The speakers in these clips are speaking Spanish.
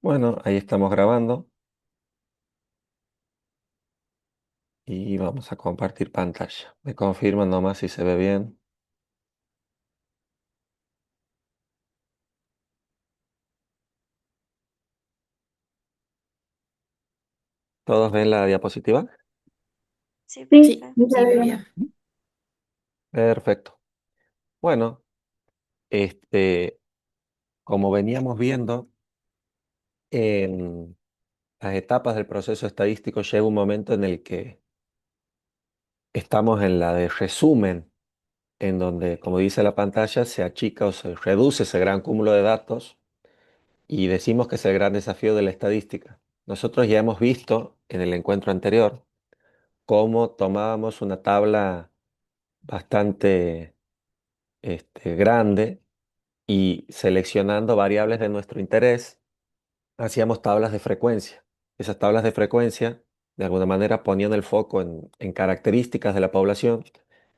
Bueno, ahí estamos grabando y vamos a compartir pantalla. Me confirman nomás si se ve bien. ¿Todos ven la diapositiva? Sí, Sí, profe. se ve bien. Perfecto. Bueno, este, como veníamos viendo en las etapas del proceso estadístico, llega un momento en el que estamos en la de resumen, en donde, como dice la pantalla, se achica o se reduce ese gran cúmulo de datos y decimos que es el gran desafío de la estadística. Nosotros ya hemos visto en el encuentro anterior cómo tomábamos una tabla bastante grande y seleccionando variables de nuestro interés, hacíamos tablas de frecuencia. Esas tablas de frecuencia, de alguna manera, ponían el foco en características de la población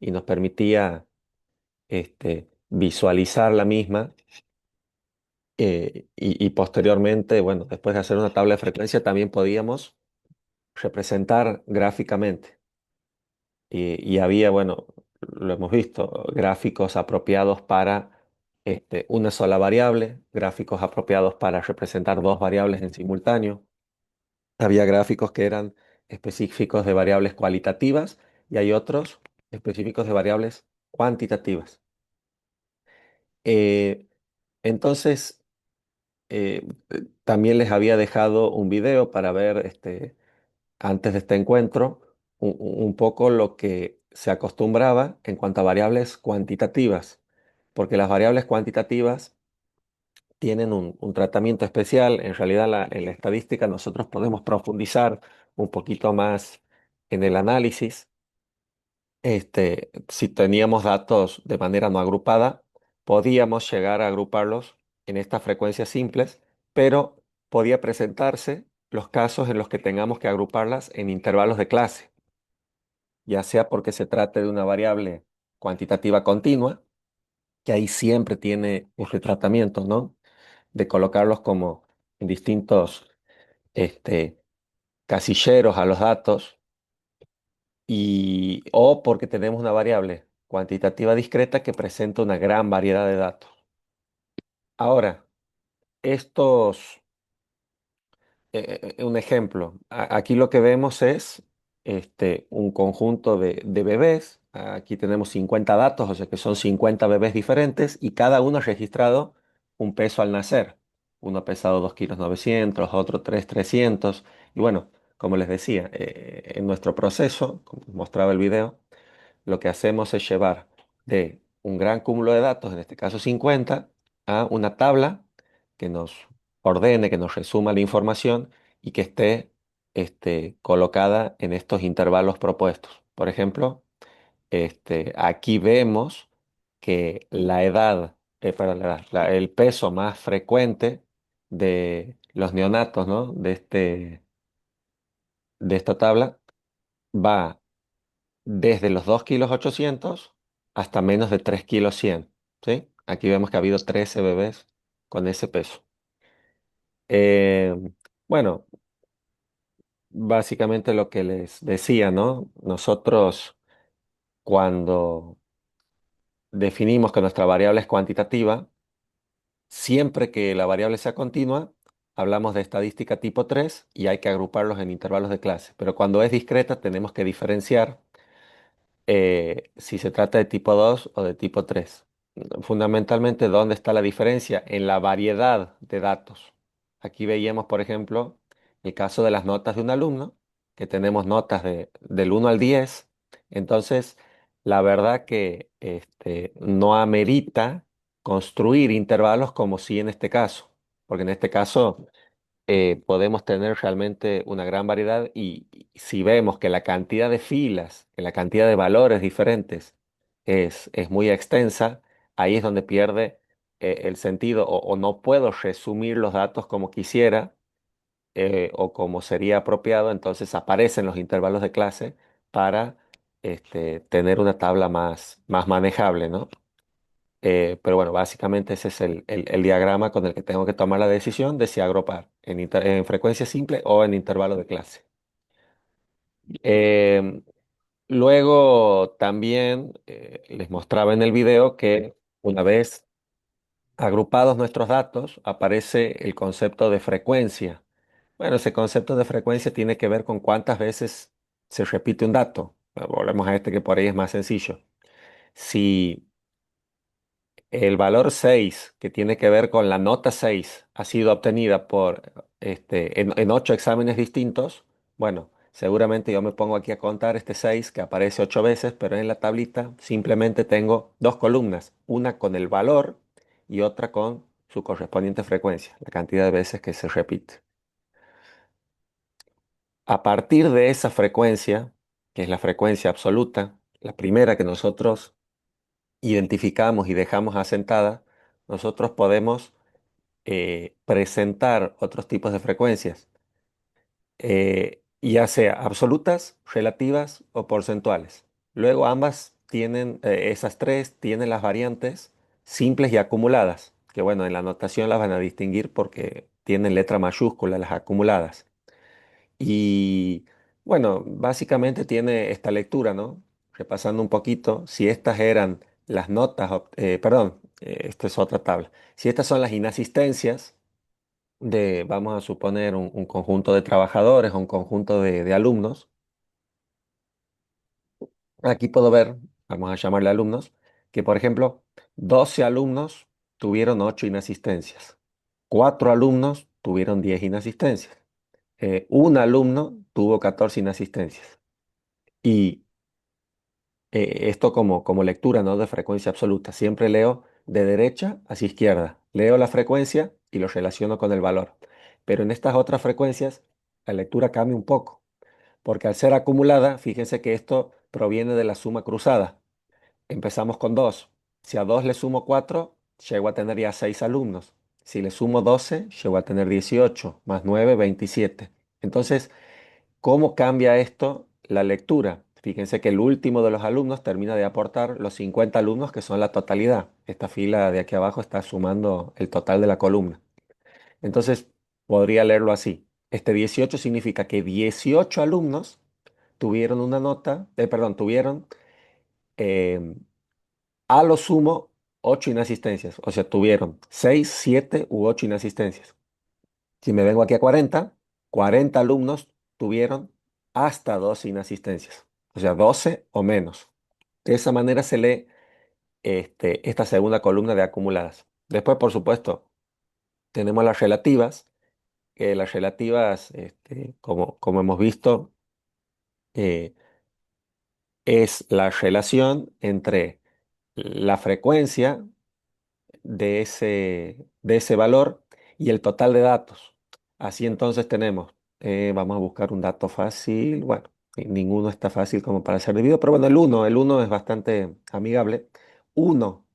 y nos permitía visualizar la misma. Y posteriormente, bueno, después de hacer una tabla de frecuencia, también podíamos representar gráficamente. Y había, bueno, lo hemos visto, gráficos apropiados para una sola variable, gráficos apropiados para representar dos variables en simultáneo. Había gráficos que eran específicos de variables cualitativas y hay otros específicos de variables cuantitativas. Eh, entonces, también les había dejado un video para ver antes de este encuentro un poco lo que se acostumbraba en cuanto a variables cuantitativas, porque las variables cuantitativas tienen un tratamiento especial. En realidad, en la estadística nosotros podemos profundizar un poquito más en el análisis. Si teníamos datos de manera no agrupada, podíamos llegar a agruparlos en estas frecuencias simples, pero podía presentarse los casos en los que tengamos que agruparlas en intervalos de clase, ya sea porque se trate de una variable cuantitativa continua, que ahí siempre tiene un retratamiento, ¿no? De colocarlos como en distintos este, casilleros a los datos, o porque tenemos una variable cuantitativa discreta que presenta una gran variedad de datos. Ahora, estos un ejemplo, aquí lo que vemos es un conjunto de bebés. Aquí tenemos 50 datos, o sea que son 50 bebés diferentes y cada uno ha registrado un peso al nacer. Uno ha pesado 2,9 kilos, otro 3,300. Y bueno, como les decía, en nuestro proceso, como mostraba el video, lo que hacemos es llevar de un gran cúmulo de datos, en este caso 50, a una tabla que nos ordene, que nos resuma la información y que esté colocada en estos intervalos propuestos. Por ejemplo, aquí vemos que la edad, perdón, el peso más frecuente de los neonatos, ¿no? De esta tabla va desde los 2,8 kilos hasta menos de 3,1 kilos, ¿sí? Aquí vemos que ha habido 13 bebés con ese peso. Eh, bueno, básicamente lo que les decía, ¿no? Nosotros cuando definimos que nuestra variable es cuantitativa, siempre que la variable sea continua, hablamos de estadística tipo 3 y hay que agruparlos en intervalos de clase. Pero cuando es discreta tenemos que diferenciar si se trata de tipo 2 o de tipo 3. Fundamentalmente, ¿dónde está la diferencia? En la variedad de datos. Aquí veíamos, por ejemplo, el caso de las notas de un alumno, que tenemos notas del 1 al 10. Entonces, la verdad que no amerita construir intervalos como si en este caso, porque en este caso podemos tener realmente una gran variedad y si vemos que la cantidad de filas, que la cantidad de valores diferentes es muy extensa, ahí es donde pierde el sentido o no puedo resumir los datos como quisiera o como sería apropiado, entonces aparecen los intervalos de clase para tener una tabla más manejable, ¿no? Pero bueno, básicamente ese es el diagrama con el que tengo que tomar la decisión de si agrupar en frecuencia simple o en intervalo de clase. Em, Luego también les mostraba en el video que una vez agrupados nuestros datos aparece el concepto de frecuencia. Bueno, ese concepto de frecuencia tiene que ver con cuántas veces se repite un dato. Volvemos a este que por ahí es más sencillo. Si el valor 6 que tiene que ver con la nota 6 ha sido obtenida en 8 exámenes distintos. Bueno, seguramente yo me pongo aquí a contar este 6 que aparece 8 veces, pero en la tablita simplemente tengo dos columnas, una con el valor y otra con su correspondiente frecuencia, la cantidad de veces que se repite. A partir de esa frecuencia, que es la frecuencia absoluta, la primera que nosotros identificamos y dejamos asentada, nosotros podemos presentar otros tipos de frecuencias, ya sea absolutas, relativas o porcentuales. Luego ambas tienen, esas tres tienen las variantes simples y acumuladas, que bueno, en la notación las van a distinguir porque tienen letra mayúscula las acumuladas. Y bueno, básicamente tiene esta lectura, ¿no? Repasando un poquito, si estas eran las notas, perdón, esta es otra tabla. Si estas son las inasistencias, vamos a suponer, un conjunto de trabajadores o un conjunto de alumnos. Aquí puedo ver, vamos a llamarle alumnos, que por ejemplo, 12 alumnos tuvieron 8 inasistencias, 4 alumnos tuvieron 10 inasistencias, un alumno tuvo 14 inasistencias. Y esto como lectura, ¿no? De frecuencia absoluta. Siempre leo de derecha hacia izquierda. Leo la frecuencia y lo relaciono con el valor. Pero en estas otras frecuencias, la lectura cambia un poco. Porque al ser acumulada, fíjense que esto proviene de la suma cruzada. Empezamos con 2. Si a 2 le sumo 4, llego a tener ya 6 alumnos. Si le sumo 12, llego a tener 18, más 9, 27. Entonces, ¿cómo cambia esto la lectura? Fíjense que el último de los alumnos termina de aportar los 50 alumnos que son la totalidad. Esta fila de aquí abajo está sumando el total de la columna. Entonces, podría leerlo así. Este 18 significa que 18 alumnos tuvieron una nota, perdón, tuvieron eh, a lo sumo 8 inasistencias. O sea, tuvieron 6, 7 u 8 inasistencias. Si me vengo aquí a 40, 40 alumnos tuvieron hasta 12 inasistencias. O sea, 12 o menos. De esa manera se lee esta segunda columna de acumuladas. Después, por supuesto, tenemos las relativas. Las relativas, como hemos visto, eh, es la relación entre la frecuencia de ese valor y el total de datos. Así entonces tenemos, vamos a buscar un dato fácil. Bueno, ninguno está fácil como para ser dividido, pero bueno, el uno es bastante amigable. Uno,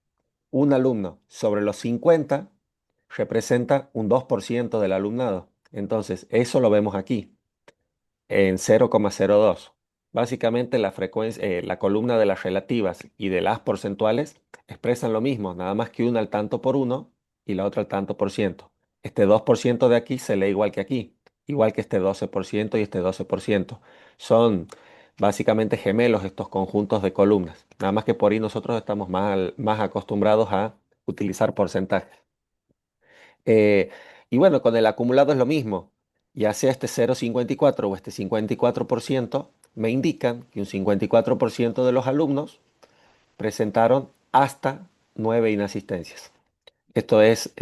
un alumno sobre los 50 representa un 2% del alumnado. Entonces, eso lo vemos aquí en 0,02. Básicamente la columna de las relativas y de las porcentuales expresan lo mismo, nada más que una al tanto por uno y la otra al tanto por ciento. Este 2% de aquí se lee igual que aquí, igual que este 12% y este 12%. Son básicamente gemelos estos conjuntos de columnas, nada más que por ahí nosotros estamos más acostumbrados a utilizar porcentajes. Eh, y bueno, con el acumulado es lo mismo. Ya sea este 0,54 o este 54%, me indican que un 54% de los alumnos presentaron hasta 9 inasistencias. Esto es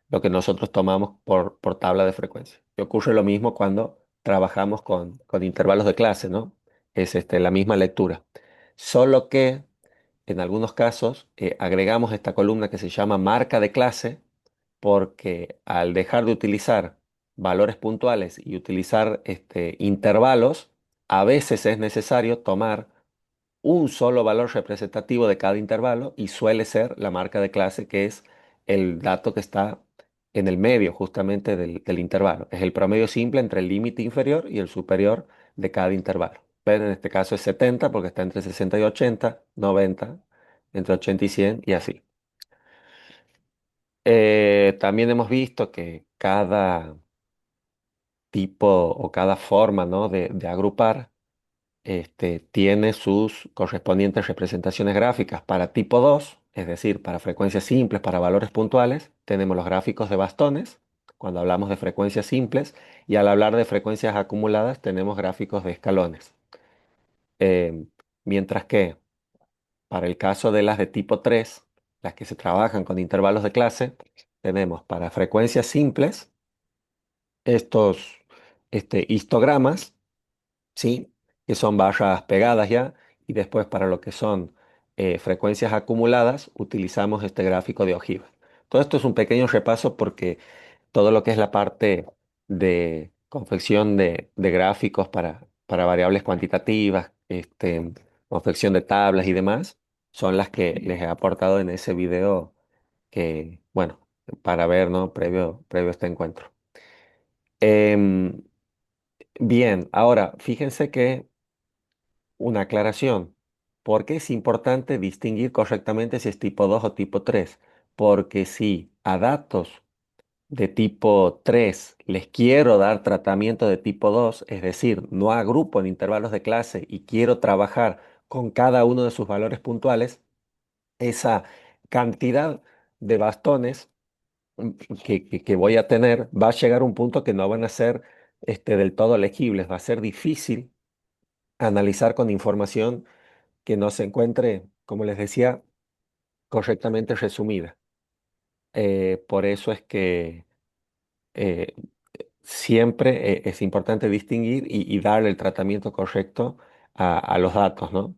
lo que nosotros tomamos por tabla de frecuencia. Y ocurre lo mismo cuando trabajamos con intervalos de clase, ¿no? Es la misma lectura. Solo que en algunos casos agregamos esta columna que se llama marca de clase porque al dejar de utilizar valores puntuales y utilizar intervalos, a veces es necesario tomar un solo valor representativo de cada intervalo y suele ser la marca de clase, que es el dato que está en el medio justamente del intervalo. Es el promedio simple entre el límite inferior y el superior de cada intervalo. Pero en este caso es 70 porque está entre 60 y 80, 90, entre 80 y 100 y así. También hemos visto que cada tipo o cada forma, ¿no? de agrupar tiene sus correspondientes representaciones gráficas. Para tipo 2, es decir, para frecuencias simples, para valores puntuales, tenemos los gráficos de bastones, cuando hablamos de frecuencias simples, y al hablar de frecuencias acumuladas, tenemos gráficos de escalones. Eh, Mientras que para el caso de las de tipo 3, las que se trabajan con intervalos de clase, tenemos para frecuencias simples estos histogramas, ¿sí? Que son barras pegadas ya, y después para lo que son frecuencias acumuladas utilizamos este gráfico de ojiva. Todo esto es un pequeño repaso porque todo lo que es la parte de confección de gráficos para variables cuantitativas, confección de tablas y demás, son las que les he aportado en ese video que, bueno, para ver, ¿no? Previo a este encuentro. Em, Bien, ahora fíjense que una aclaración. ¿Por qué es importante distinguir correctamente si es tipo 2 o tipo 3? Porque si a datos de tipo 3 les quiero dar tratamiento de tipo 2, es decir, no agrupo en intervalos de clase y quiero trabajar con cada uno de sus valores puntuales, esa cantidad de bastones que voy a tener va a llegar a un punto que no van a ser del todo legibles, va a ser difícil analizar con información que no se encuentre, como les decía, correctamente resumida. Por eso es que eh, siempre es importante distinguir y darle el tratamiento correcto a los datos, ¿no?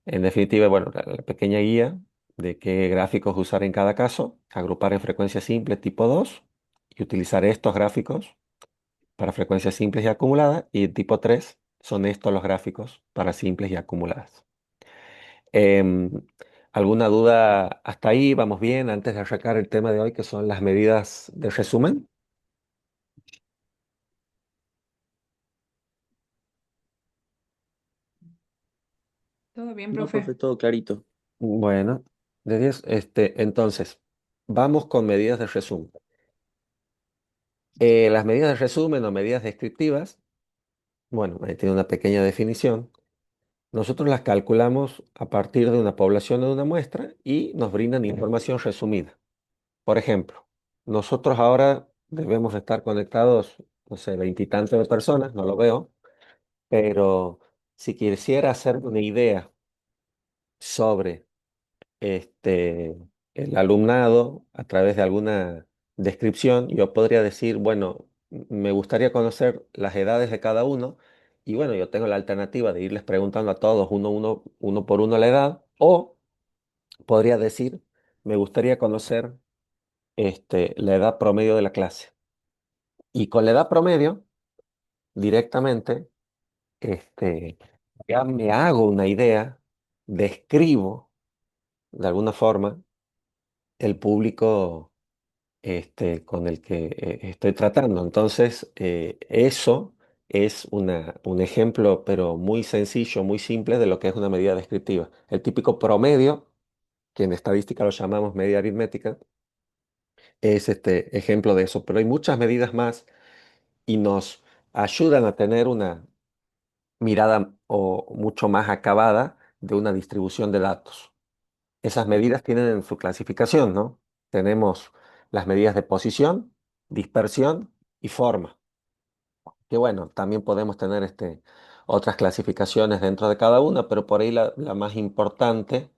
En definitiva, bueno, la pequeña guía de qué gráficos usar en cada caso, agrupar en frecuencia simple tipo 2 y utilizar estos gráficos para frecuencias simples y acumuladas, y tipo 3 son estos los gráficos para simples y acumuladas. Em, ¿Alguna duda hasta ahí? ¿Vamos bien? Antes de arrancar el tema de hoy, que son las medidas de resumen. Todo bien, No, profe. profe, todo clarito. Bueno, de 10, entonces, vamos con medidas de resumen. Las medidas de resumen o medidas descriptivas, bueno, ahí tiene una pequeña definición. Nosotros las calculamos a partir de una población o de una muestra y nos brindan información resumida. Por ejemplo, nosotros ahora debemos estar conectados, no sé, veintitantos de personas, no lo veo. Pero si quisiera hacer una idea sobre este, el alumnado a través de alguna descripción, yo podría decir, bueno, me gustaría conocer las edades de cada uno y bueno, yo tengo la alternativa de irles preguntando a todos uno por uno la edad, o podría decir, me gustaría conocer la edad promedio de la clase. Y con la edad promedio, directamente, este, ya me hago una idea, describo de alguna forma el público con el que estoy tratando. Entonces, eso es un ejemplo, pero muy sencillo, muy simple de lo que es una medida descriptiva. El típico promedio, que en estadística lo llamamos media aritmética, es este ejemplo de eso. Pero hay muchas medidas más y nos ayudan a tener una mirada o mucho más acabada de una distribución de datos. Esas medidas tienen su clasificación, ¿no? Tenemos las medidas de posición, dispersión y forma. Que bueno, también podemos tener otras clasificaciones dentro de cada una, pero por ahí la más importante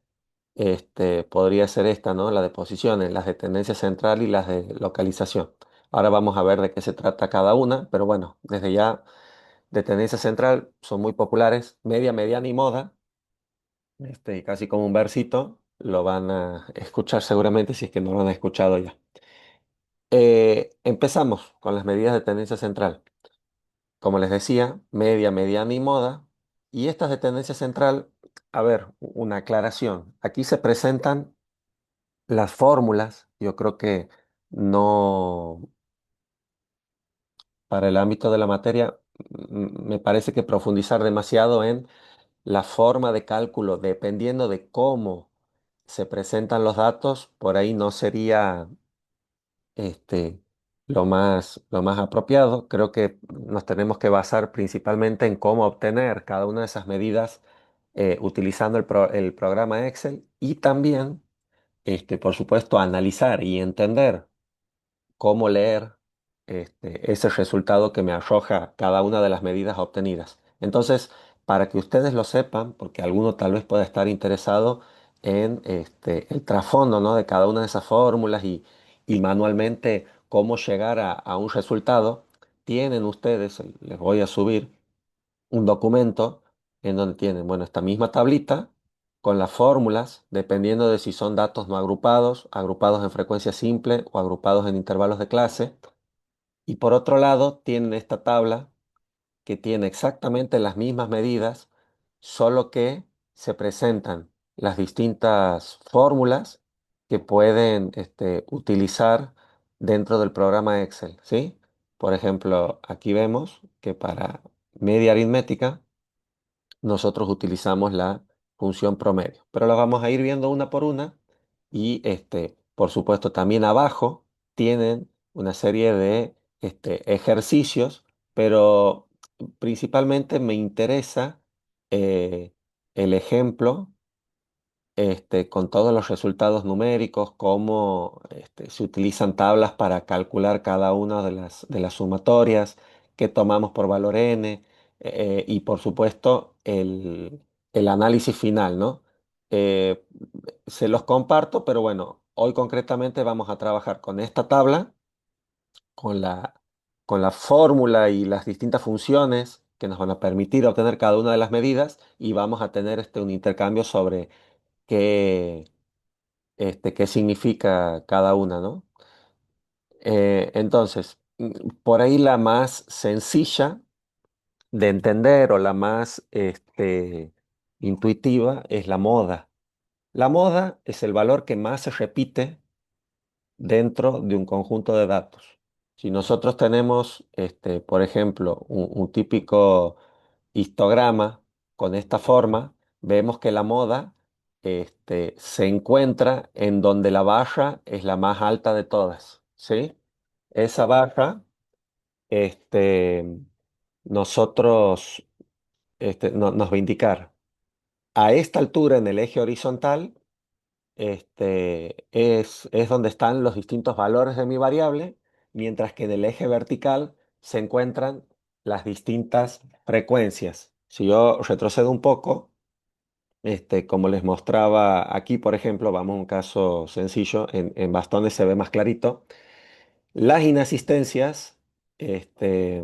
podría ser esta, ¿no? La de posiciones, las de tendencia central y las de localización. Ahora vamos a ver de qué se trata cada una, pero bueno, desde ya de tendencia central son muy populares, media, mediana y moda, casi como un versito, lo van a escuchar seguramente si es que no lo han escuchado ya. Empezamos con las medidas de tendencia central. Como les decía, media, mediana y moda. Y estas de tendencia central, a ver, una aclaración. Aquí se presentan las fórmulas. Yo creo que no, para el ámbito de la materia, me parece que profundizar demasiado en la forma de cálculo, dependiendo de cómo se presentan los datos, por ahí no sería este, lo más apropiado. Creo que nos tenemos que basar principalmente en cómo obtener cada una de esas medidas utilizando el programa Excel y también, por supuesto, analizar y entender cómo leer ese resultado que me arroja cada una de las medidas obtenidas. Entonces, para que ustedes lo sepan, porque alguno tal vez pueda estar interesado en el trasfondo, ¿no?, de cada una de esas fórmulas y manualmente cómo llegar a un resultado, tienen ustedes, les voy a subir un documento en donde tienen, bueno, esta misma tablita con las fórmulas, dependiendo de si son datos no agrupados, agrupados en frecuencia simple o agrupados en intervalos de clase. Y por otro lado, tienen esta tabla que tiene exactamente las mismas medidas, solo que se presentan las distintas fórmulas que pueden utilizar dentro del programa Excel, ¿sí? Por ejemplo, aquí vemos que para media aritmética, nosotros utilizamos la función promedio, pero la vamos a ir viendo una por una y por supuesto también abajo tienen una serie de ejercicios, pero principalmente me interesa eh, el ejemplo con todos los resultados numéricos, cómo se utilizan tablas para calcular cada una de las sumatorias, qué tomamos por valor n, y por supuesto el análisis final, ¿no? Eh, Se los comparto, pero bueno, hoy concretamente vamos a trabajar con esta tabla, con con la fórmula y las distintas funciones que nos van a permitir obtener cada una de las medidas y vamos a tener un intercambio sobre qué qué significa cada una, ¿no? Entonces, por ahí la más sencilla de entender o la más intuitiva es la moda. La moda es el valor que más se repite dentro de un conjunto de datos. Si nosotros tenemos, por ejemplo, un típico histograma con esta forma, vemos que la moda se encuentra en donde la barra es la más alta de todas, ¿sí? Esa barra, este, nosotros, nos va a indicar a esta altura en el eje horizontal, es donde están los distintos valores de mi variable, mientras que en el eje vertical se encuentran las distintas frecuencias. Si yo retrocedo un poco, como les mostraba aquí, por ejemplo, vamos a un caso sencillo, en bastones se ve más clarito, las inasistencias este,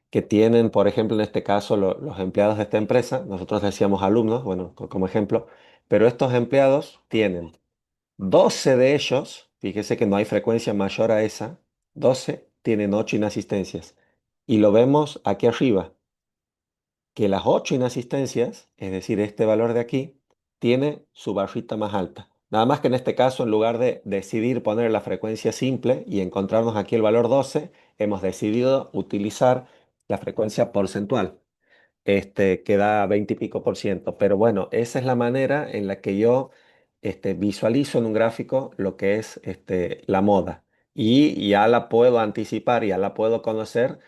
que tienen, por ejemplo, en este caso, los empleados de esta empresa, nosotros decíamos alumnos, bueno, como ejemplo, pero estos empleados tienen 12 de ellos, fíjese que no hay frecuencia mayor a esa, 12 tienen 8 inasistencias. Y lo vemos aquí arriba, que las 8 inasistencias, es decir, este valor de aquí, tiene su barrita más alta. Nada más que en este caso, en lugar de decidir poner la frecuencia simple y encontrarnos aquí el valor 12, hemos decidido utilizar la frecuencia porcentual, que da 20 y pico por ciento. Pero bueno, esa es la manera en la que yo visualizo en un gráfico lo que es la moda. Y ya la puedo anticipar, ya la puedo conocer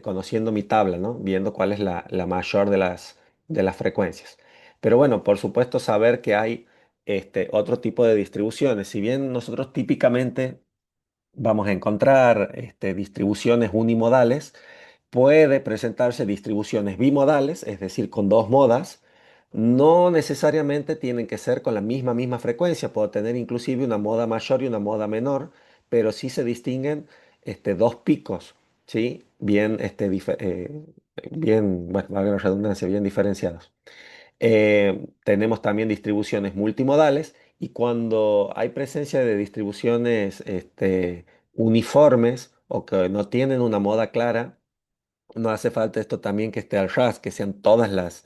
conociendo mi tabla, ¿no? Viendo cuál es la mayor de las frecuencias. Pero bueno, por supuesto, saber que hay otro tipo de distribuciones. Si bien nosotros típicamente vamos a encontrar distribuciones unimodales, puede presentarse distribuciones bimodales, es decir, con dos modas. No necesariamente tienen que ser con la misma frecuencia, puedo tener inclusive una moda mayor y una moda menor, pero sí se distinguen dos picos, ¿sí? Bien, bien, bueno, valga la redundancia, bien diferenciados. Tenemos también distribuciones multimodales y cuando hay presencia de distribuciones uniformes o que no tienen una moda clara, no hace falta esto también que esté al ras, que sean todas las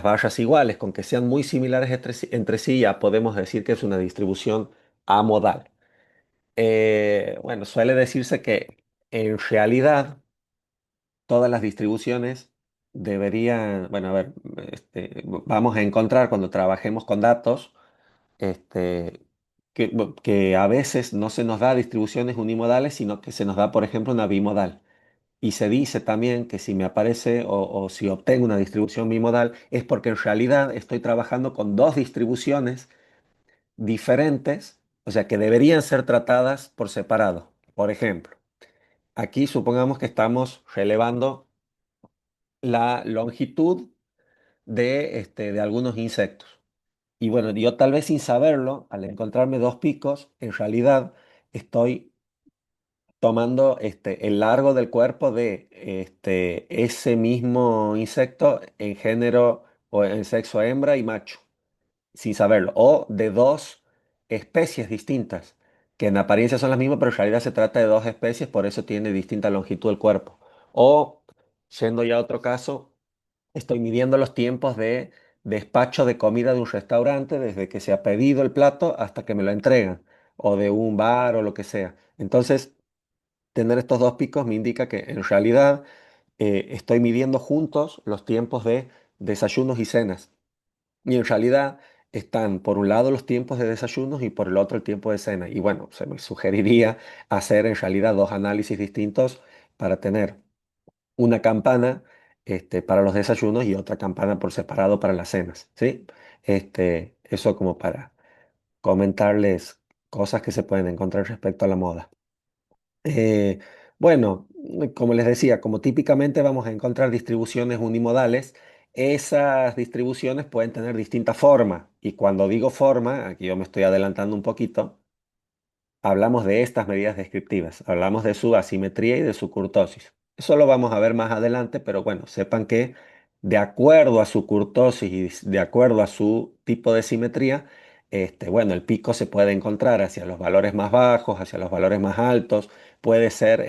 barras iguales, con que sean muy similares entre sí, ya podemos decir que es una distribución amodal. Bueno, suele decirse que en realidad todas las distribuciones deberían, bueno, a ver, vamos a encontrar cuando trabajemos con datos, que a veces no se nos da distribuciones unimodales, sino que se nos da, por ejemplo, una bimodal. Y se dice también que si me aparece o si obtengo una distribución bimodal es porque en realidad estoy trabajando con dos distribuciones diferentes, o sea, que deberían ser tratadas por separado. Por ejemplo, aquí supongamos que estamos relevando la longitud de algunos insectos. Y bueno, yo tal vez sin saberlo, al encontrarme dos picos, en realidad estoy tomando el largo del cuerpo de ese mismo insecto en género o en sexo hembra y macho, sin saberlo, o de dos especies distintas, que en apariencia son las mismas, pero en realidad se trata de dos especies, por eso tiene distinta longitud el cuerpo. O, siendo ya otro caso, estoy midiendo los tiempos de despacho de comida de un restaurante desde que se ha pedido el plato hasta que me lo entregan, o de un bar o lo que sea. Entonces, tener estos dos picos me indica que en realidad estoy midiendo juntos los tiempos de desayunos y cenas. Y en realidad están por un lado los tiempos de desayunos y por el otro el tiempo de cena. Y bueno, se me sugeriría hacer en realidad dos análisis distintos para tener una campana para los desayunos y otra campana por separado para las cenas, ¿sí? Eso como para comentarles cosas que se pueden encontrar respecto a la moda. Eh, bueno, como les decía, como típicamente vamos a encontrar distribuciones unimodales, esas distribuciones pueden tener distintas formas. Y cuando digo forma, aquí yo me estoy adelantando un poquito, hablamos de estas medidas descriptivas, hablamos de su asimetría y de su kurtosis. Eso lo vamos a ver más adelante, pero bueno, sepan que de acuerdo a su kurtosis y de acuerdo a su tipo de simetría, bueno, el pico se puede encontrar hacia los valores más bajos, hacia los valores más altos, puede ser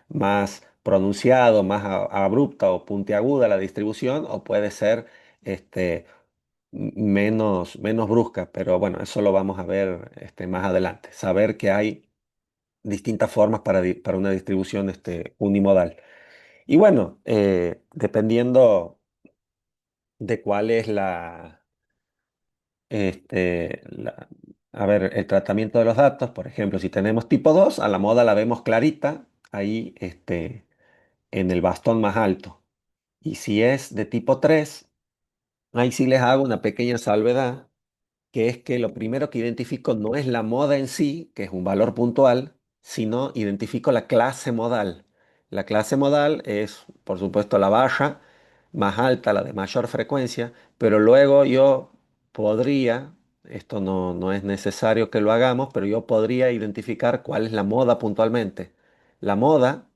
más pronunciado, más abrupta o puntiaguda la distribución, o puede ser este, menos brusca, pero bueno, eso lo vamos a ver más adelante. Saber que hay distintas formas para una distribución unimodal. Y bueno, dependiendo de cuál es a ver, el tratamiento de los datos, por ejemplo, si tenemos tipo 2 a la moda la vemos clarita, ahí en el bastón más alto. Y si es de tipo 3 ahí sí les hago una pequeña salvedad que es que lo primero que identifico no es la moda en sí, que es un valor puntual, sino identifico la clase modal. La clase modal es, por supuesto, la barra más alta, la de mayor frecuencia, pero luego yo podría, esto no es necesario que lo hagamos, pero yo podría identificar cuál es la moda puntualmente. La moda,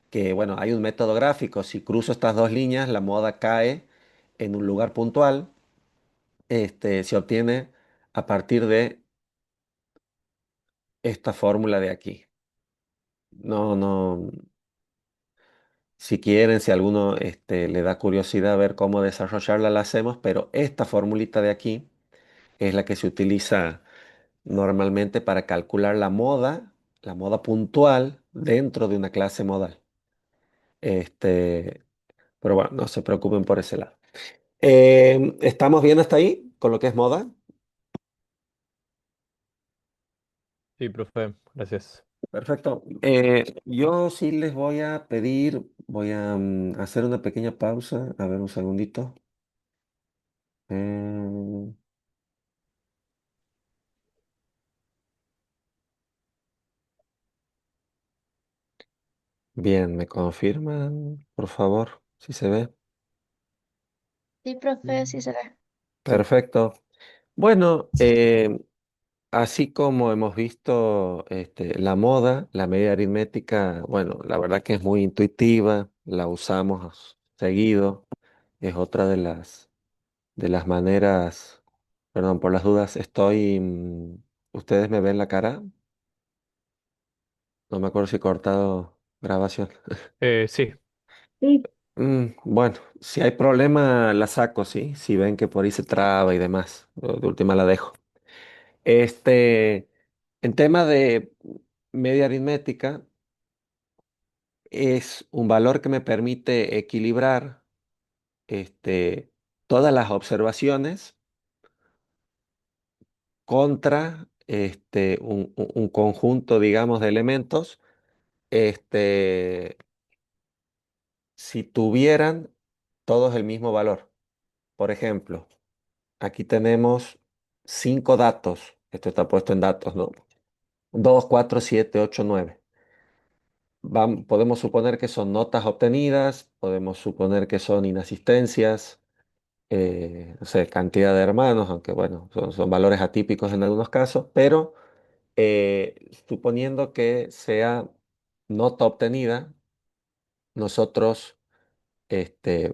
que bueno, hay un método gráfico, si cruzo estas dos líneas, la moda cae en un lugar puntual, se obtiene a partir de esta fórmula de aquí. No, si quieren, si alguno le da curiosidad a ver cómo desarrollarla, la hacemos, pero esta formulita de aquí es la que se utiliza normalmente para calcular la moda puntual dentro de una clase modal. Este, pero bueno, no se preocupen por ese lado. ¿Estamos bien hasta ahí con lo que es moda? Sí, profe, gracias. Perfecto. Yo sí les voy a pedir, voy a hacer una pequeña pausa, a ver un segundito. Eh, bien, ¿me confirman, por favor, si se ve? Sí, profe, sí Mm. se ve. Perfecto. Bueno, así como hemos visto la moda, la medida aritmética, bueno, la verdad que es muy intuitiva, la usamos seguido, es otra de las maneras, perdón por las dudas, ¿ustedes me ven la cara? No me acuerdo si he cortado grabación. Sí, Sí. Bueno, si hay problema la saco, ¿sí? Si ven que por ahí se traba y demás, de última la dejo. Este, en tema de media aritmética, es un valor que me permite equilibrar todas las observaciones contra un conjunto, digamos, de elementos, este, si tuvieran todos el mismo valor. Por ejemplo, aquí tenemos 5 datos. Esto está puesto en datos, ¿no? 2, 4, 7, 8, 9. Podemos suponer que son notas obtenidas, podemos suponer que son inasistencias, no sé, cantidad de hermanos, aunque bueno, son valores atípicos en algunos casos, pero suponiendo que sea nota obtenida, nosotros,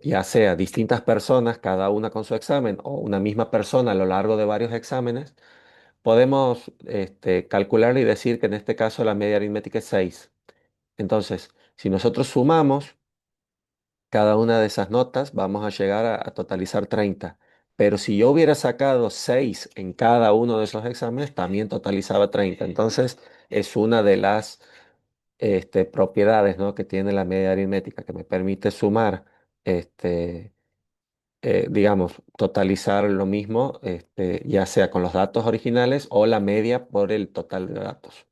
ya sea distintas personas, cada una con su examen, o una misma persona a lo largo de varios exámenes, podemos calcular y decir que en este caso la media aritmética es 6. Entonces, si nosotros sumamos cada una de esas notas, vamos a llegar a totalizar 30. Pero si yo hubiera sacado 6 en cada uno de esos exámenes, también totalizaba 30. Entonces, es una de las propiedades, ¿no?, que tiene la media aritmética, que me permite sumar, este, digamos, totalizar lo mismo, ya sea con los datos originales o la media por el total de datos.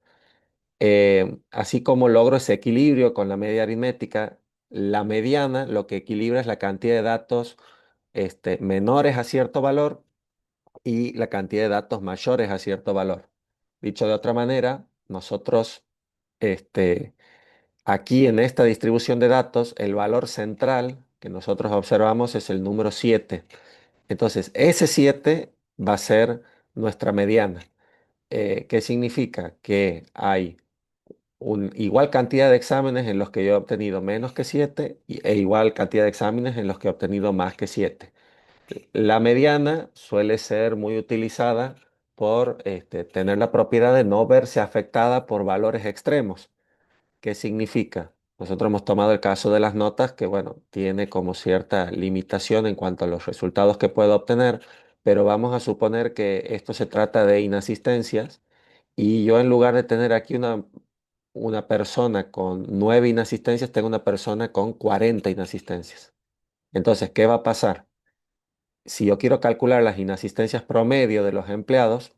Así como logro ese equilibrio con la media aritmética, la mediana lo que equilibra es la cantidad de datos menores a cierto valor y la cantidad de datos mayores a cierto valor. Dicho de otra manera, nosotros este, aquí en esta distribución de datos, el valor central que nosotros observamos es el número 7. Entonces, ese 7 va a ser nuestra mediana. ¿Qué significa? Que hay igual cantidad de exámenes en los que yo he obtenido menos que 7 e igual cantidad de exámenes en los que he obtenido más que 7. La mediana suele ser muy utilizada por tener la propiedad de no verse afectada por valores extremos. ¿Qué significa? Nosotros hemos tomado el caso de las notas, que bueno, tiene como cierta limitación en cuanto a los resultados que puedo obtener, pero vamos a suponer que esto se trata de inasistencias y yo, en lugar de tener aquí una persona con 9 inasistencias, tengo una persona con 40 inasistencias. Entonces, ¿qué va a pasar? Si yo quiero calcular las inasistencias promedio de los empleados,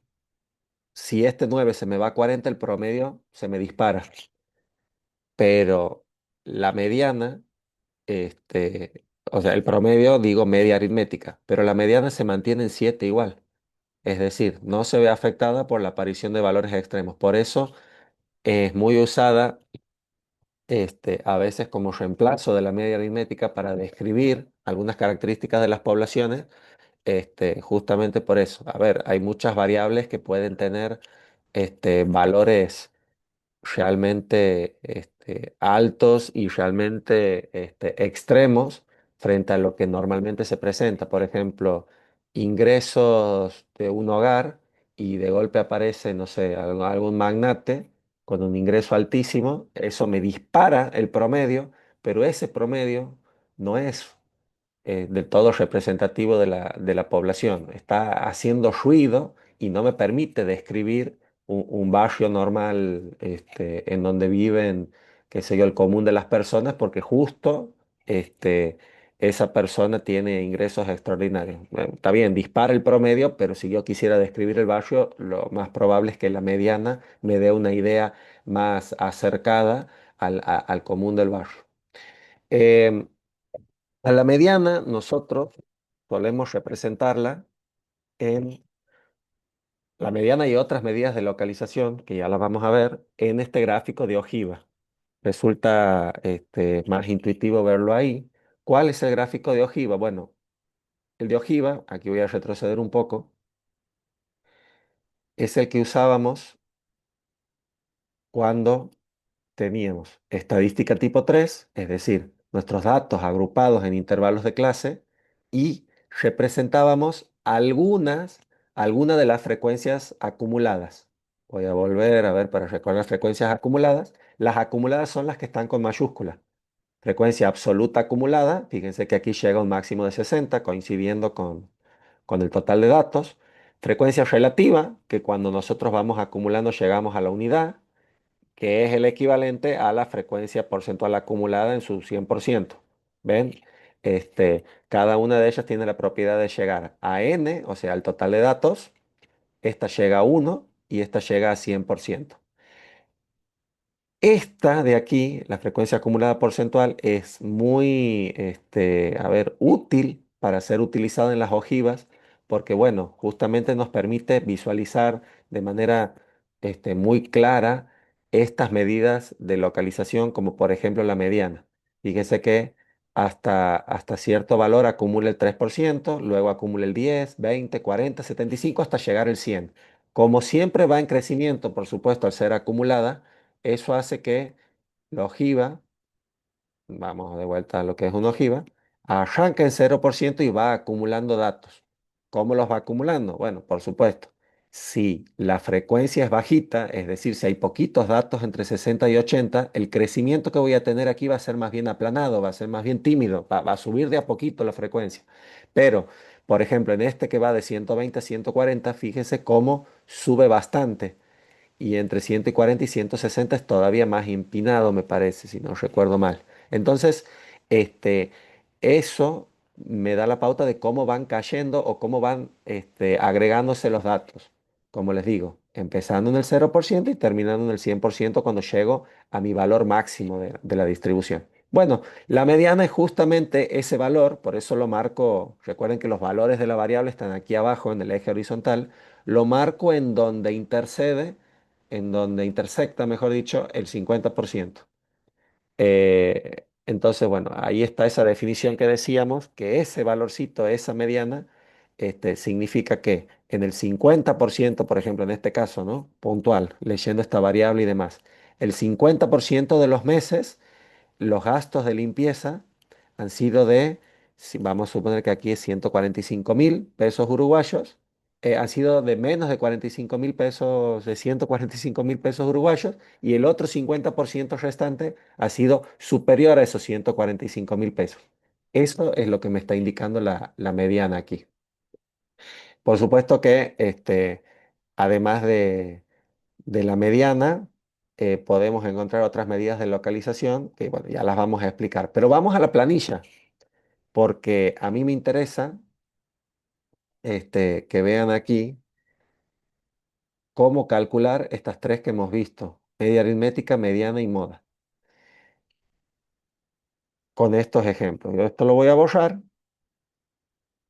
si este 9 se me va a 40, el promedio se me dispara. Pero la mediana, o sea, el promedio, digo media aritmética, pero la mediana se mantiene en 7 igual. Es decir, no se ve afectada por la aparición de valores extremos. Por eso es muy usada, a veces como reemplazo de la media aritmética para describir algunas características de las poblaciones, justamente por eso. A ver, hay muchas variables que pueden tener valores realmente altos y realmente extremos frente a lo que normalmente se presenta. Por ejemplo, ingresos de un hogar y de golpe aparece, no sé, algún magnate con un ingreso altísimo, eso me dispara el promedio, pero ese promedio no es del todo representativo de la población. Está haciendo ruido y no me permite describir un barrio normal, en donde viven, qué sé yo, el común de las personas, porque justo este, esa persona tiene ingresos extraordinarios. Bueno, está bien, dispara el promedio, pero si yo quisiera describir el barrio, lo más probable es que la mediana me dé una idea más acercada al común del barrio. Em, a la mediana nosotros solemos representarla en la mediana y otras medidas de localización, que ya las vamos a ver, en este gráfico de ojiva. Resulta más intuitivo verlo ahí. ¿Cuál es el gráfico de ojiva? Bueno, el de ojiva, aquí voy a retroceder un poco, es el que usábamos cuando teníamos estadística tipo 3, es decir, nuestros datos agrupados en intervalos de clase, y representábamos algunas de las frecuencias acumuladas. Voy a volver a ver para recordar las frecuencias acumuladas. Las acumuladas son las que están con mayúscula. Frecuencia absoluta acumulada, fíjense que aquí llega a un máximo de 60, coincidiendo con el total de datos. Frecuencia relativa, que cuando nosotros vamos acumulando llegamos a la unidad, que es el equivalente a la frecuencia porcentual acumulada en su 100%. ¿Ven? Cada una de ellas tiene la propiedad de llegar a n, o sea, al total de datos. Esta llega a 1 y esta llega a 100%. Esta de aquí, la frecuencia acumulada porcentual, es muy, a ver, útil para ser utilizada en las ojivas, porque, bueno, justamente nos permite visualizar de manera, muy clara estas medidas de localización, como por ejemplo la mediana. Fíjese que hasta cierto valor acumula el 3%, luego acumula el 10, 20, 40, 75, hasta llegar al 100. Como siempre va en crecimiento, por supuesto, al ser acumulada, eso hace que la ojiva, vamos de vuelta a lo que es una ojiva, arranca en 0% y va acumulando datos. ¿Cómo los va acumulando? Bueno, por supuesto, si la frecuencia es bajita, es decir, si hay poquitos datos entre 60 y 80, el crecimiento que voy a tener aquí va a ser más bien aplanado, va a ser más bien tímido, va a subir de a poquito la frecuencia. Pero, por ejemplo, en este que va de 120 a 140, fíjese cómo sube bastante. Y entre 140 y 160 es todavía más empinado, me parece, si no recuerdo mal. Entonces, este, eso me da la pauta de cómo van cayendo o cómo van, agregándose los datos. Como les digo, empezando en el 0% y terminando en el 100% cuando llego a mi valor máximo de la distribución. Bueno, la mediana es justamente ese valor, por eso lo marco. Recuerden que los valores de la variable están aquí abajo en el eje horizontal. Lo marco en donde intersecta, mejor dicho, el 50%. Entonces, bueno, ahí está esa definición que decíamos, que ese valorcito, esa mediana, significa que en el 50%, por ejemplo, en este caso, ¿no? Puntual, leyendo esta variable y demás, el 50% de los meses los gastos de limpieza han sido de, si vamos a suponer que aquí es 145.000 pesos uruguayos, han sido de menos de 45.000 pesos, de 145.000 pesos uruguayos, y el otro 50% restante ha sido superior a esos 145.000 pesos. Eso es lo que me está indicando la mediana aquí. Por supuesto que, además de la mediana, podemos encontrar otras medidas de localización que, bueno, ya las vamos a explicar. Pero vamos a la planilla, porque a mí me interesa, que vean aquí cómo calcular estas tres que hemos visto: media aritmética, mediana y moda, con estos ejemplos. Yo esto lo voy a borrar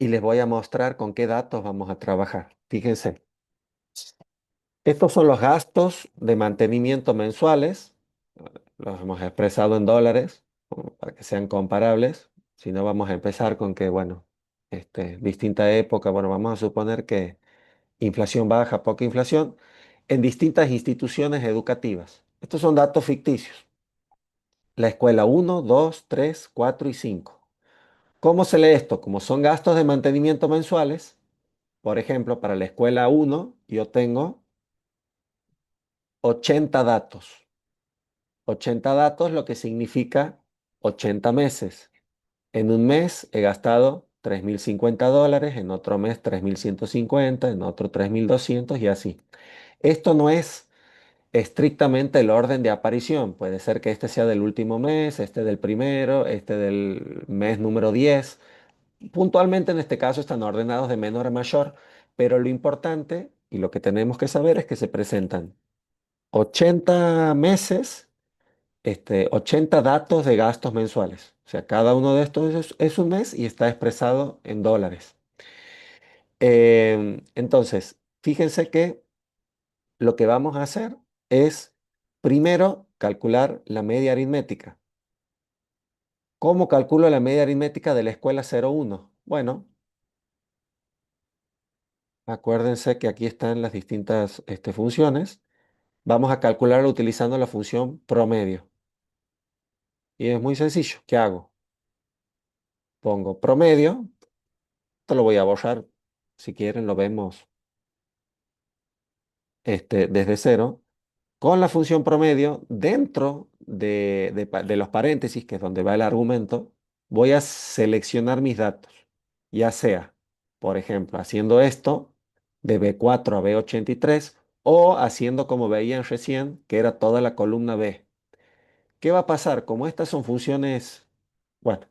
y les voy a mostrar con qué datos vamos a trabajar. Fíjense, estos son los gastos de mantenimiento mensuales. Los hemos expresado en dólares, como para que sean comparables. Si no, vamos a empezar con que, bueno, distinta época, bueno, vamos a suponer que inflación baja, poca inflación, en distintas instituciones educativas. Estos son datos ficticios. La escuela uno, 2, 3, 4 y 5. ¿Cómo se lee esto? Como son gastos de mantenimiento mensuales, por ejemplo, para la escuela uno yo tengo 80 datos. 80 datos, lo que significa 80 meses. En un mes he gastado $3.050, en otro mes 3.150, en otro 3.200 y así. Esto no es estrictamente el orden de aparición. Puede ser que este sea del último mes, este del primero, este del mes número 10. Puntualmente en este caso están ordenados de menor a mayor, pero lo importante y lo que tenemos que saber es que se presentan 80 meses, 80 datos de gastos mensuales. O sea, cada uno de estos es un mes y está expresado en dólares. Entonces, fíjense que lo que vamos a hacer es primero calcular la media aritmética. ¿Cómo calculo la media aritmética de la escuela 01? Bueno, acuérdense que aquí están las distintas, funciones. Vamos a calcularlo utilizando la función promedio. Y es muy sencillo. ¿Qué hago? Pongo promedio. Esto lo voy a borrar. Si quieren, lo vemos, desde cero. Con la función promedio, dentro de los paréntesis, que es donde va el argumento, voy a seleccionar mis datos. Ya sea, por ejemplo, haciendo esto de B4 a B83 o haciendo como veían recién, que era toda la columna B. ¿Qué va a pasar? Como estas son funciones, bueno,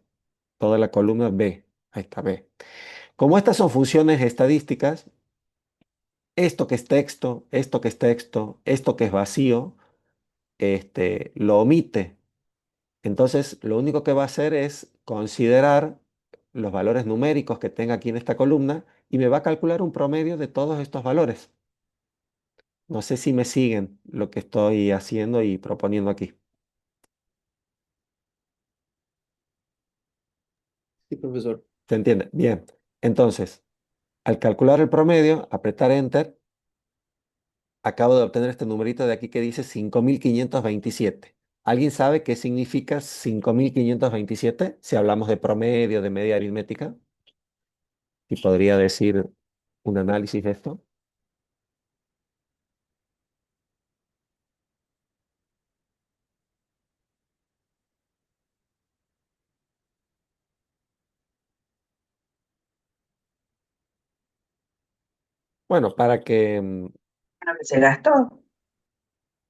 toda la columna B, ahí está B. Como estas son funciones estadísticas, esto que es texto, esto que es texto, esto que es vacío, lo omite. Entonces, lo único que va a hacer es considerar los valores numéricos que tenga aquí en esta columna y me va a calcular un promedio de todos estos valores. No sé si me siguen lo que estoy haciendo y proponiendo aquí. Sí, profesor. ¿Se entiende? Bien. Entonces, al calcular el promedio, apretar Enter, acabo de obtener este numerito de aquí que dice 5.527. ¿Alguien sabe qué significa 5.527 si hablamos de promedio, de media aritmética? Y podría decir un análisis de esto. Bueno, Lo que se gastó.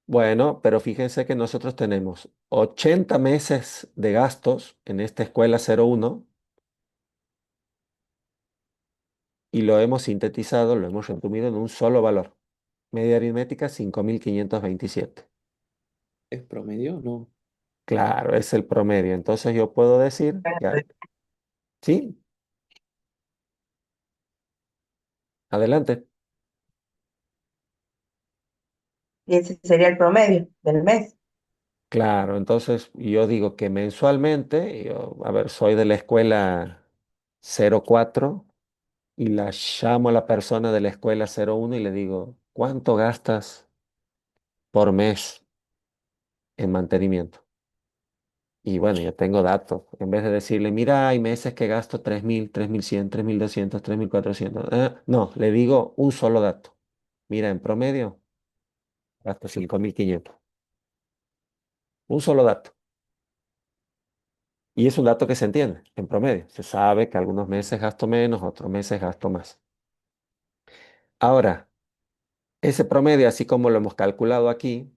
bueno, pero fíjense que nosotros tenemos 80 meses de gastos en esta escuela 01 y lo hemos sintetizado, lo hemos resumido en un solo valor. Media aritmética 5.527. ¿Es promedio? No. Claro, es el promedio. Entonces yo puedo decir, ya, sí, adelante. Y ese sería el promedio del mes. Claro, entonces yo digo que mensualmente, yo, a ver, soy de la escuela 04 y la llamo a la persona de la escuela 01 y le digo, ¿cuánto gastas por mes en mantenimiento? Y bueno, yo tengo datos. En vez de decirle, mira, hay meses que gasto 3.000, 3.100, 3.200, 3.400. No, le digo un solo dato. Mira, en promedio gasto 5.500. Un solo dato. Y es un dato que se entiende, en promedio. Se sabe que algunos meses gasto menos, otros meses gasto más. Ahora, ese promedio, así como lo hemos calculado aquí,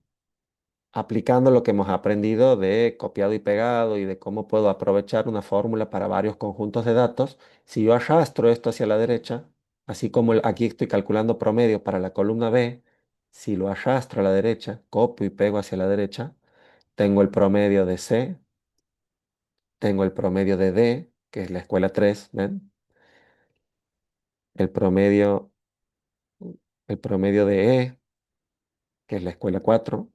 aplicando lo que hemos aprendido de copiado y pegado y de cómo puedo aprovechar una fórmula para varios conjuntos de datos, si yo arrastro esto hacia la derecha, así como aquí estoy calculando promedio para la columna B, si lo arrastro a la derecha, copio y pego hacia la derecha, tengo el promedio de C, tengo el promedio de D, que es la escuela 3, ¿ven? El promedio, el promedio de E, que es la escuela 4,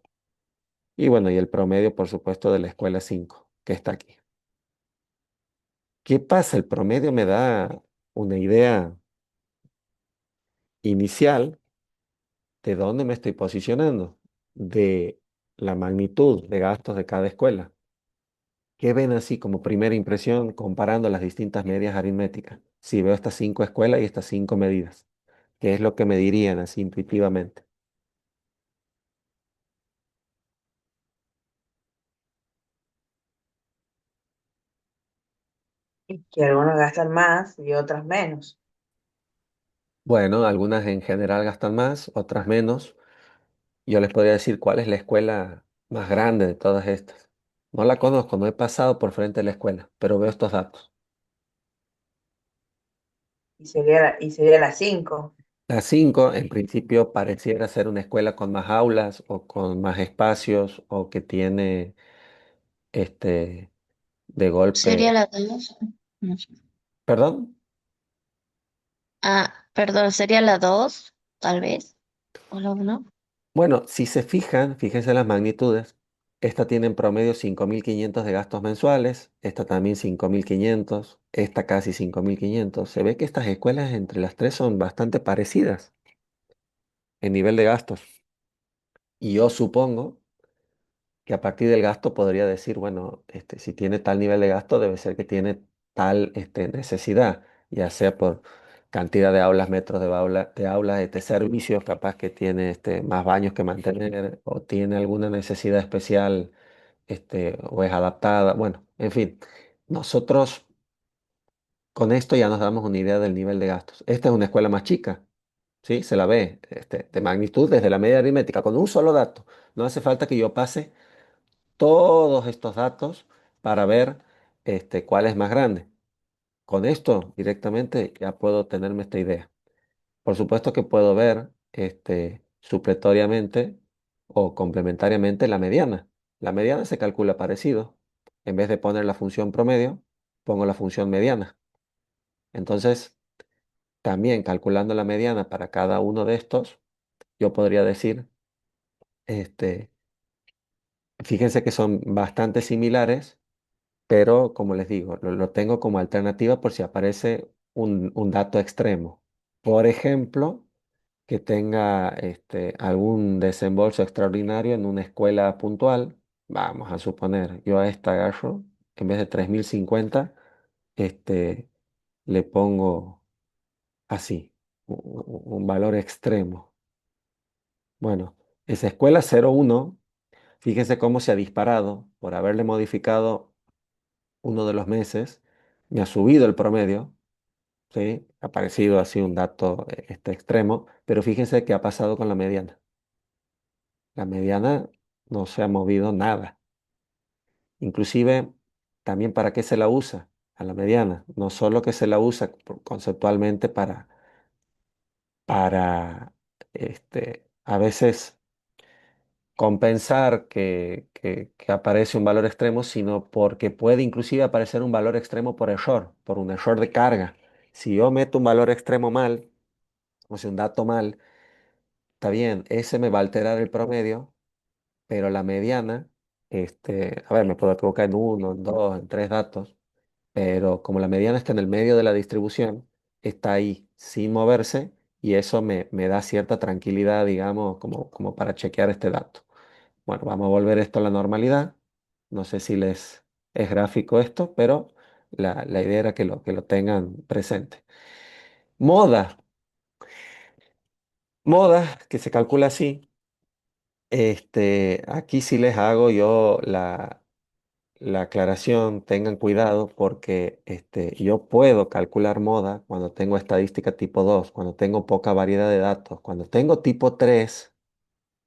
y bueno, y el promedio, por supuesto, de la escuela 5, que está aquí. ¿Qué pasa? El promedio me da una idea inicial de dónde me estoy posicionando, de la magnitud de gastos de cada escuela. ¿Qué ven así como primera impresión comparando las distintas medias aritméticas? Si veo estas 5 escuelas y estas 5 medidas, ¿qué es lo que me dirían así intuitivamente? Y que algunos gastan más y otras menos. Bueno, algunas en general gastan más, otras menos. Yo les podría decir cuál es la escuela más grande de todas estas. No la conozco, no he pasado por frente de la escuela, pero veo estos datos. Y sería las 5. La 5, en principio, pareciera ser una escuela con más aulas o con más espacios o que tiene este de Sería golpe. la dos. No sé. ¿Perdón? Ah, perdón, sería la dos, tal vez. O la uno. Bueno, si se fijan, fíjense las magnitudes. Esta tiene en promedio 5.500 de gastos mensuales, esta también 5.500, esta casi 5.500. Se ve que estas escuelas entre las tres son bastante parecidas en nivel de gastos. Y yo supongo que a partir del gasto podría decir, bueno, si tiene tal nivel de gasto, debe ser que tiene tal necesidad, ya sea por cantidad de aulas, metros de aulas, servicios, capaz que tiene más baños que mantener, o tiene alguna necesidad especial, o es adaptada. Bueno, en fin, nosotros con esto ya nos damos una idea del nivel de gastos. Esta es una escuela más chica. ¿Sí? Se la ve, de magnitud desde la media aritmética, con un solo dato. No hace falta que yo pase todos estos datos para ver cuál es más grande. Con esto directamente ya puedo tenerme esta idea. Por supuesto que puedo ver supletoriamente o complementariamente la mediana. La mediana se calcula parecido. En vez de poner la función promedio, pongo la función mediana. Entonces, también calculando la mediana para cada uno de estos, yo podría decir, este, fíjense que son bastante similares, pero como les digo, lo tengo como alternativa por si aparece un dato extremo. Por ejemplo, que tenga algún desembolso extraordinario en una escuela puntual. Vamos a suponer, yo a esta agarro, en vez de 3050, este, le pongo así, un valor extremo. Bueno, esa escuela 01, fíjense cómo se ha disparado por haberle modificado uno de los meses, me ha subido el promedio, ¿sí? Ha parecido así un dato extremo, pero fíjense qué ha pasado con la mediana. La mediana no se ha movido nada. Inclusive, también para qué se la usa a la mediana. No solo que se la usa conceptualmente para a veces compensar que aparece un valor extremo, sino porque puede inclusive aparecer un valor extremo por error, por un error de carga. Si yo meto un valor extremo mal, o sea, un dato mal, está bien, ese me va a alterar el promedio, pero la mediana, a ver, me puedo equivocar en uno, en dos, en tres datos, pero como la mediana está en el medio de la distribución, está ahí sin moverse y eso me da cierta tranquilidad, digamos, como para chequear este dato. Bueno, vamos a volver esto a la normalidad. No sé si les es gráfico esto, pero la idea era que lo tengan presente. Moda. Moda, que se calcula así. Aquí sí les hago yo la aclaración, tengan cuidado porque yo puedo calcular moda cuando tengo estadística tipo 2, cuando tengo poca variedad de datos. Cuando tengo tipo 3,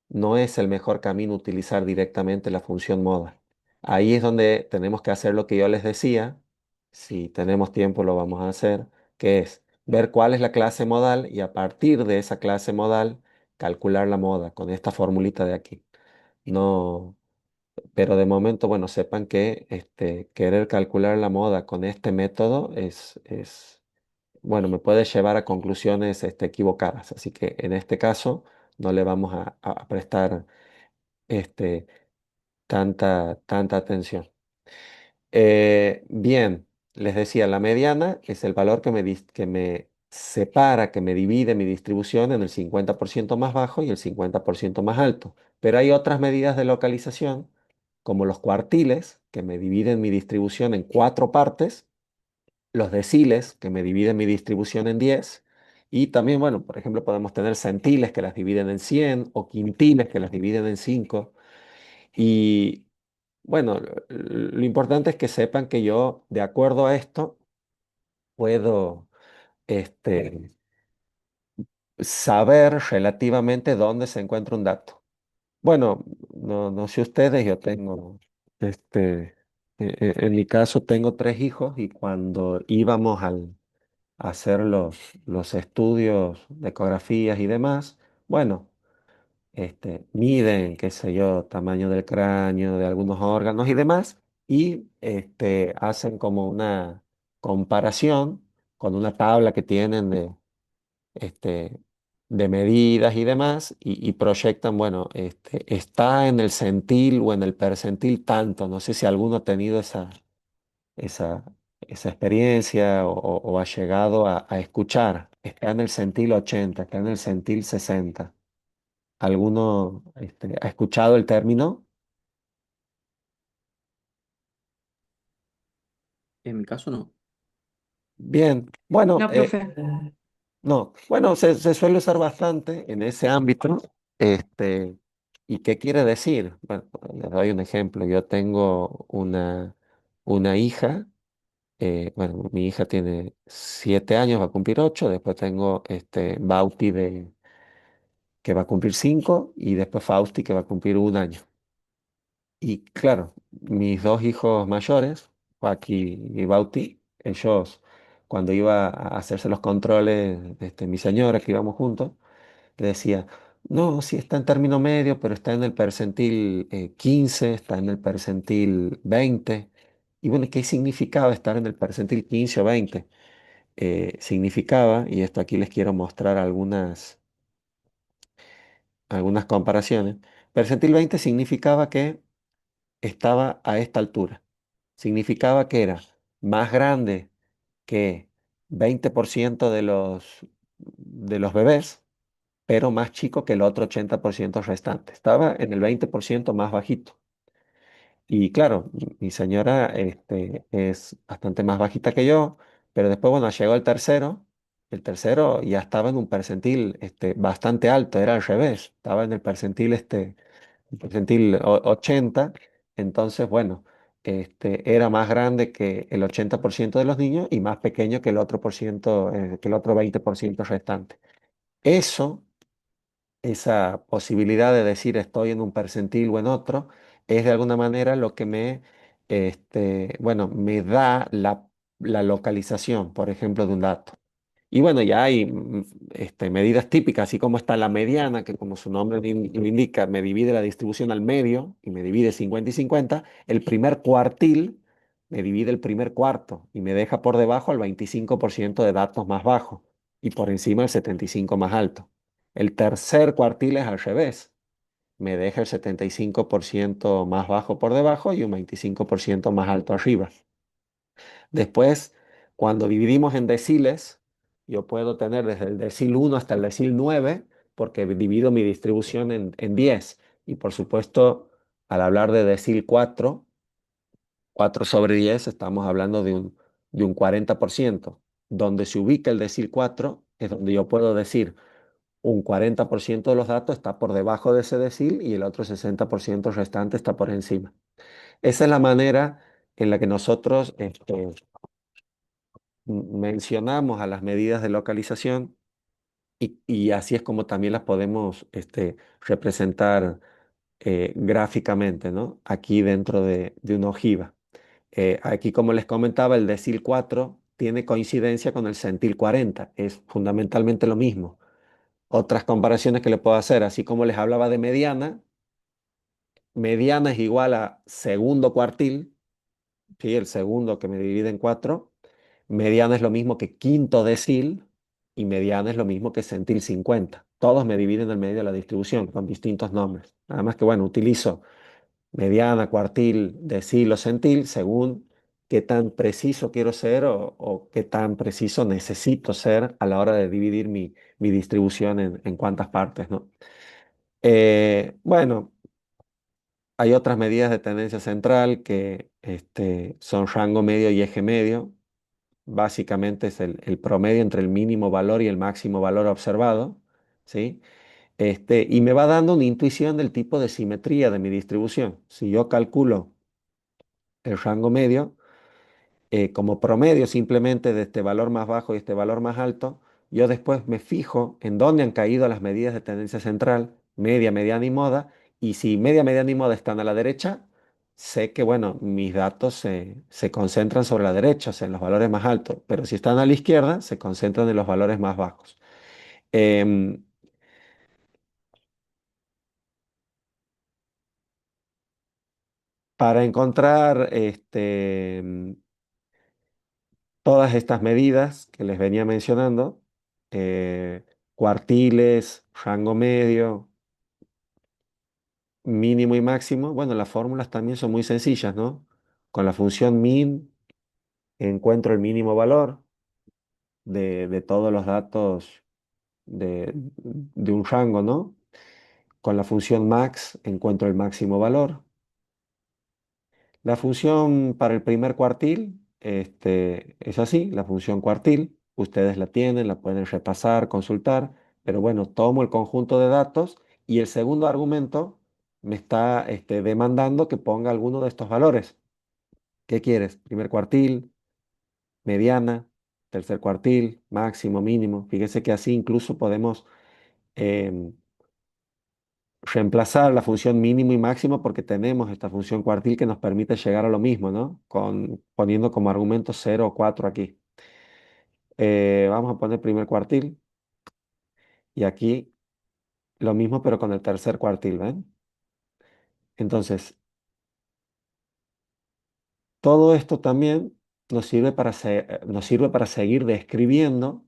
no es el mejor camino utilizar directamente la función moda. Ahí es donde tenemos que hacer lo que yo les decía. Si tenemos tiempo lo vamos a hacer, que es ver cuál es la clase modal y a partir de esa clase modal calcular la moda con esta formulita de aquí. No, pero de momento, bueno, sepan que querer calcular la moda con este método bueno, me puede llevar a conclusiones equivocadas. Así que en este caso no le vamos a prestar este, tanta atención. Bien, les decía, la mediana es el valor que me separa, que me divide mi distribución en el 50% más bajo y el 50% más alto. Pero hay otras medidas de localización, como los cuartiles, que me dividen mi distribución en cuatro partes, los deciles, que me dividen mi distribución en 10, y también, bueno, por ejemplo, podemos tener centiles que las dividen en 100 o quintiles que las dividen en 5. Y bueno, lo importante es que sepan que yo, de acuerdo a esto, puedo este, saber relativamente dónde se encuentra un dato. Bueno, no sé ustedes, yo tengo, en mi caso tengo tres hijos y cuando íbamos a hacer los estudios de ecografías y demás, bueno, miden, qué sé yo, tamaño del cráneo, de algunos órganos y demás, y hacen como una comparación con una tabla que tienen este, de medidas y demás, y proyectan, bueno, está en el centil o en el percentil tanto. No sé si alguno ha tenido esa, esa experiencia o ha llegado a escuchar. Está en el centil 80, está en el centil 60. ¿Alguno ha escuchado el término? En mi caso no. Bien, bueno, No, profe. no, bueno, se suele usar bastante en ese ámbito. Este, ¿Y qué quiere decir? Bueno, les doy un ejemplo. Yo tengo una hija, bueno, mi hija tiene 7 años, va a cumplir 8, después tengo Bauti que va a cumplir 5 y después Fausti que va a cumplir 1 año. Y claro, mis dos hijos mayores, Joaquín y Bauti, ellos, cuando iba a hacerse los controles, mi señora, que íbamos juntos, te decía, no, sí está en término medio, pero está en el percentil 15, está en el percentil 20. Y bueno, ¿qué significaba estar en el percentil 15 o 20? Significaba, y esto aquí les quiero mostrar algunas comparaciones, percentil 20 significaba que estaba a esta altura. Significaba que era más grande que 20% de los bebés, pero más chico que el otro 80% restante. Estaba en el 20% más bajito. Y claro, mi señora es bastante más bajita que yo, pero después, bueno, llegó el tercero ya estaba en un percentil bastante alto, era al revés, estaba en el percentil 80, entonces, bueno, era más grande que el 80% de los niños y más pequeño que el otro por ciento, que el otro 20% restante. Eso, esa posibilidad de decir estoy en un percentil o en otro, es de alguna manera lo que bueno, me da la localización, por ejemplo, de un dato. Y bueno, ya hay medidas típicas, así como está la mediana, que como su nombre lo indica, me divide la distribución al medio y me divide 50 y 50. El primer cuartil me divide el primer cuarto y me deja por debajo al 25% de datos más bajo y por encima el 75% más alto. El tercer cuartil es al revés, me deja el 75% más bajo por debajo y un 25% más alto arriba. Después, cuando dividimos en deciles, yo puedo tener desde el decil 1 hasta el decil 9, porque divido mi distribución en 10. Y por supuesto, al hablar de decil 4, 4 sobre 10, estamos hablando de un 40%. Donde se ubica el decil 4 es donde yo puedo decir un 40% de los datos está por debajo de ese decil y el otro 60% restante está por encima. Esa es la manera en la que nosotros mencionamos a las medidas de localización y así es como también las podemos representar gráficamente, ¿no? Aquí dentro de una ojiva. Aquí, como les comentaba, el decil 4 tiene coincidencia con el centil 40, es fundamentalmente lo mismo. Otras comparaciones que le puedo hacer, así como les hablaba de mediana, mediana es igual a segundo cuartil, ¿sí? El segundo que me divide en 4. Mediana es lo mismo que quinto decil y mediana es lo mismo que centil 50. Todos me dividen el medio de la distribución con distintos nombres. Nada más que, bueno, utilizo mediana, cuartil, decil o centil según qué tan preciso quiero ser o qué tan preciso necesito ser a la hora de dividir mi distribución en cuántas partes, ¿no? Bueno, hay otras medidas de tendencia central que son rango medio y eje medio. Básicamente es el promedio entre el mínimo valor y el máximo valor observado, ¿sí? Y me va dando una intuición del tipo de simetría de mi distribución. Si yo calculo el rango medio, como promedio simplemente de este valor más bajo y este valor más alto, yo después me fijo en dónde han caído las medidas de tendencia central, media, mediana y moda, y si media, mediana y moda están a la derecha, sé que, bueno, mis datos se concentran sobre la derecha, o sea, en los valores más altos, pero si están a la izquierda, se concentran en los valores más bajos. Em, para encontrar todas estas medidas que les venía mencionando, eh, cuartiles, rango medio, mínimo y máximo, bueno, las fórmulas también son muy sencillas, ¿no? Con la función min encuentro el mínimo valor de todos los datos de un rango, ¿no? Con la función max encuentro el máximo valor. La función para el primer cuartil, es así, la función cuartil. Ustedes la tienen, la pueden repasar, consultar, pero bueno, tomo el conjunto de datos y el segundo argumento me está demandando que ponga alguno de estos valores. ¿Qué quieres? Primer cuartil, mediana, tercer cuartil, máximo, mínimo. Fíjese que así incluso podemos em, reemplazar la función mínimo y máximo porque tenemos esta función cuartil que nos permite llegar a lo mismo, ¿no? Poniendo como argumento 0 o 4 aquí. Vamos a poner primer cuartil y aquí Lo mismo, pero con el tercer cuartil, ¿ven? Entonces, todo esto también nos sirve para seguir describiendo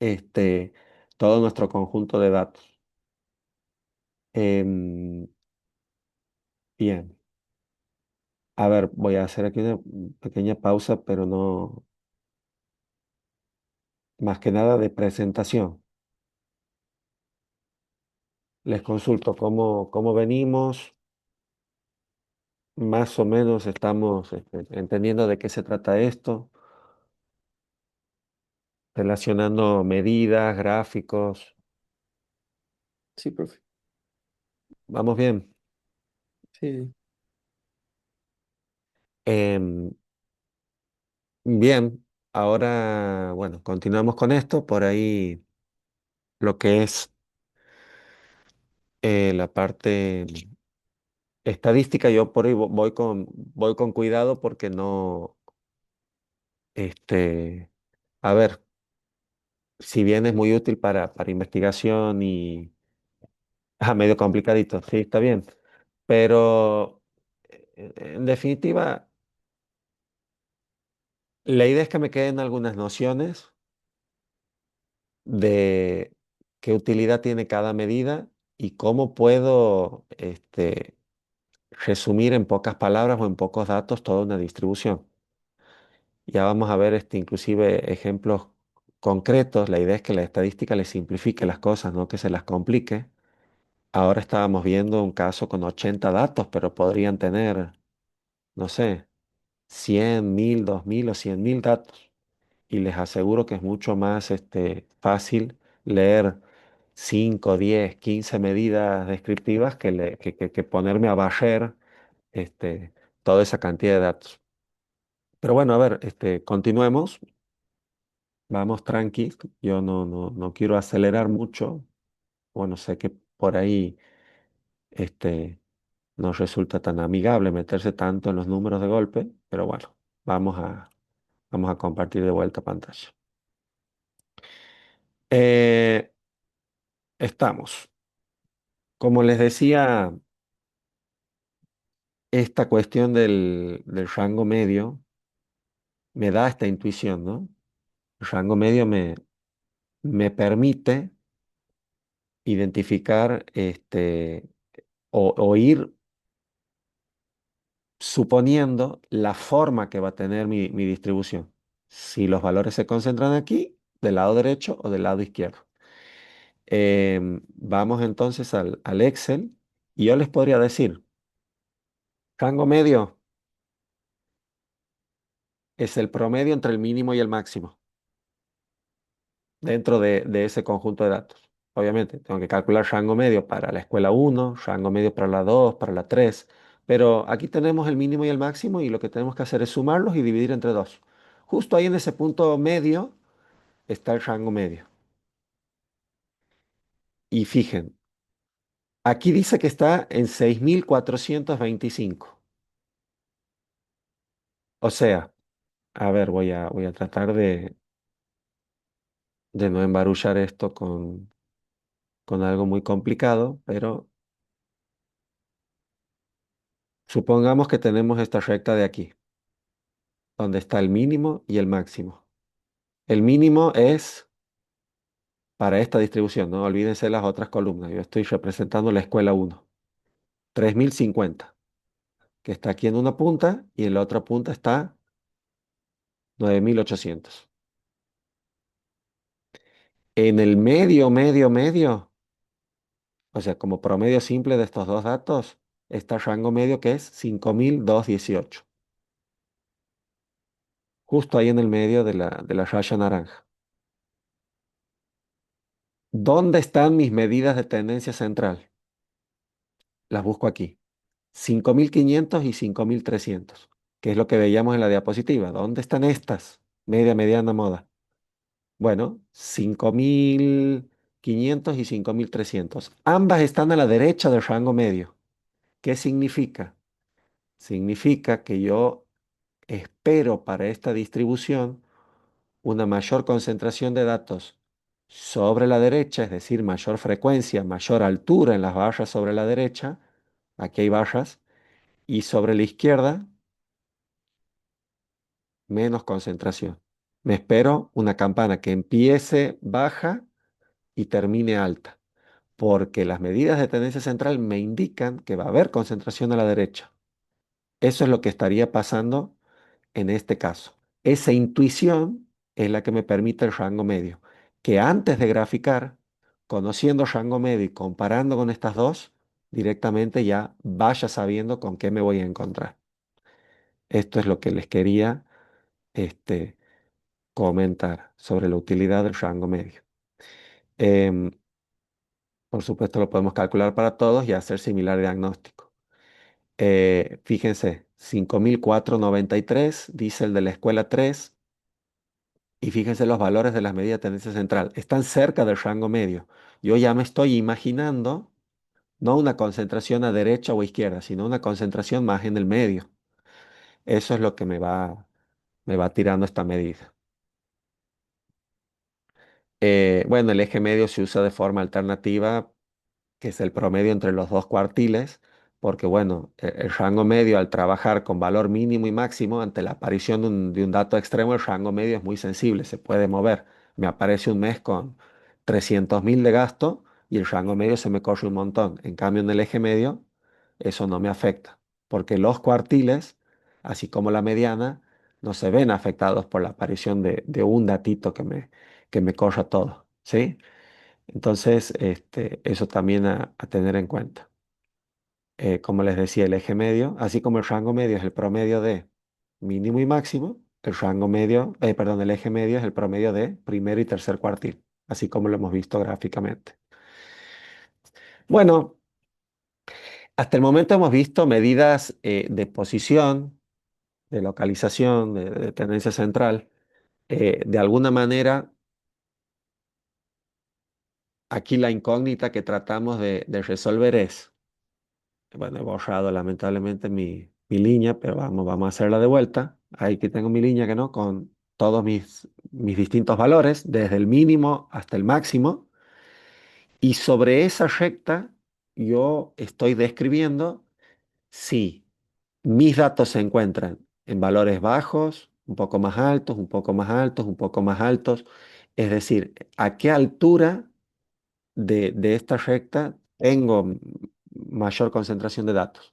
este, todo nuestro conjunto de datos. Em, bien, a ver, voy a hacer aquí una pequeña pausa, pero no, más que nada de presentación. Les consulto cómo venimos, más o menos estamos entendiendo de qué se trata esto, relacionando medidas, gráficos. Sí, profe. Vamos bien. Sí, Em, bien, ahora, bueno, continuamos con esto. Por ahí lo que es la parte estadística, yo por ahí voy con cuidado porque no, este, a ver, si bien es muy útil para investigación y medio complicadito, sí, está bien, pero en definitiva, la idea es que me queden algunas nociones de qué utilidad tiene cada medida y cómo puedo resumir en pocas palabras o en pocos datos toda una distribución. Ya vamos a ver inclusive ejemplos concretos. La idea es que la estadística le simplifique las cosas, no que se las complique. Ahora estábamos viendo un caso con 80 datos, pero podrían tener, no sé, 100, 1000, 2000 o 100.000 datos. Y les aseguro que es mucho más fácil leer 5, 10, 15 medidas descriptivas que ponerme a barrer toda esa cantidad de datos. Pero bueno, a ver, continuemos. Vamos tranqui. Yo no quiero acelerar mucho. Bueno, sé que por ahí no resulta tan amigable meterse tanto en los números de golpe, pero bueno, vamos a compartir de vuelta pantalla. Eh, estamos. Como les decía, esta cuestión del rango medio me da esta intuición, ¿no? El rango medio me permite identificar o ir suponiendo la forma que va a tener mi distribución. Si los valores se concentran aquí, del lado derecho o del lado izquierdo. Vamos entonces al Excel y yo les podría decir, rango medio es el promedio entre el mínimo y el máximo dentro de ese conjunto de datos. Obviamente, tengo que calcular rango medio para la escuela 1, rango medio para la 2, para la 3, pero aquí tenemos el mínimo y el máximo y lo que tenemos que hacer es sumarlos y dividir entre 2. Justo ahí en ese punto medio está el rango medio. Y fijen, aquí dice que está en 6.425. O sea, a ver, voy a tratar de no embarullar esto con algo muy complicado, pero supongamos que tenemos esta recta de aquí, donde está el mínimo y el máximo. El mínimo es para esta distribución, no olvídense las otras columnas. Yo estoy representando la escuela 1, 3050, que está aquí en una punta y en la otra punta está 9800. En el medio, o sea, como promedio simple de estos dos datos, está el rango medio que es 5218, justo ahí en el medio de la raya naranja. ¿Dónde están mis medidas de tendencia central? Las busco aquí. 5500 y 5300, que es lo que veíamos en la diapositiva. ¿Dónde están estas? Media, mediana, moda. Bueno, 5500 y 5300. Ambas están a la derecha del rango medio. ¿Qué significa? Significa que yo espero para esta distribución una mayor concentración de datos sobre la derecha, es decir, mayor frecuencia, mayor altura en las barras sobre la derecha, aquí hay barras, y sobre la izquierda, menos concentración. Me espero una campana que empiece baja y termine alta, porque las medidas de tendencia central me indican que va a haber concentración a la derecha. Eso es lo que estaría pasando en este caso. Esa intuición es la que me permite el rango medio, que antes de graficar, conociendo rango medio y comparando con estas dos, directamente ya vaya sabiendo con qué me voy a encontrar. Esto es lo que les quería este, comentar sobre la utilidad del rango medio. Em, por supuesto, lo podemos calcular para todos y hacer similar diagnóstico. Fíjense, 5493 dice el de la escuela 3. Y fíjense los valores de las medidas de tendencia central. Están cerca del rango medio. Yo ya me estoy imaginando no una concentración a derecha o a izquierda, sino una concentración más en el medio. Eso es lo que me va tirando esta medida. Bueno, el eje medio se usa de forma alternativa, que es el promedio entre los dos cuartiles, porque bueno, el rango medio al trabajar con valor mínimo y máximo, ante la aparición de un dato extremo, el rango medio es muy sensible, se puede mover. Me aparece un mes con 300.000 de gasto y el rango medio se me corre un montón. En cambio, en el eje medio, eso no me afecta, porque los cuartiles, así como la mediana, no se ven afectados por la aparición de un datito que me corra todo, ¿sí? Entonces, eso también a tener en cuenta. Como les decía, el eje medio, así como el rango medio es el promedio de mínimo y máximo, el rango medio, perdón, el eje medio es el promedio de primero y tercer cuartil, así como lo hemos visto gráficamente. Bueno, hasta el momento hemos visto medidas de posición, de localización, de tendencia central. De alguna manera, aquí la incógnita que tratamos de resolver es, bueno, he borrado lamentablemente mi línea, pero vamos a hacerla de vuelta. Ahí que tengo mi línea, que no, con todos mis distintos valores, desde el mínimo hasta el máximo. Y sobre esa recta yo estoy describiendo si mis datos se encuentran en valores bajos, un poco más altos, un poco más altos, un poco más altos. Es decir, a qué altura de esta recta tengo mayor concentración de datos.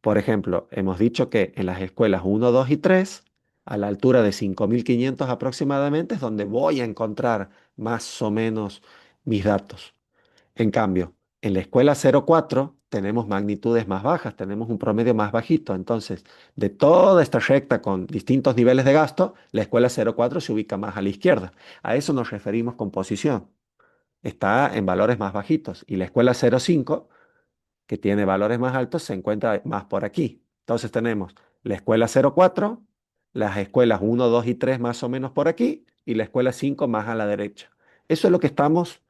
Por ejemplo, hemos dicho que en las escuelas 1, 2 y 3, a la altura de 5.500 aproximadamente, es donde voy a encontrar más o menos mis datos. En cambio, en la escuela 0,4 tenemos magnitudes más bajas, tenemos un promedio más bajito. Entonces, de toda esta recta con distintos niveles de gasto, la escuela 0,4 se ubica más a la izquierda. A eso nos referimos con posición. Está en valores más bajitos. Y la escuela 0,5, que tiene valores más altos, se encuentra más por aquí. Entonces tenemos la escuela 0,4, las escuelas 1, 2 y 3 más o menos por aquí, y la escuela 5 más a la derecha. Eso es lo que estamos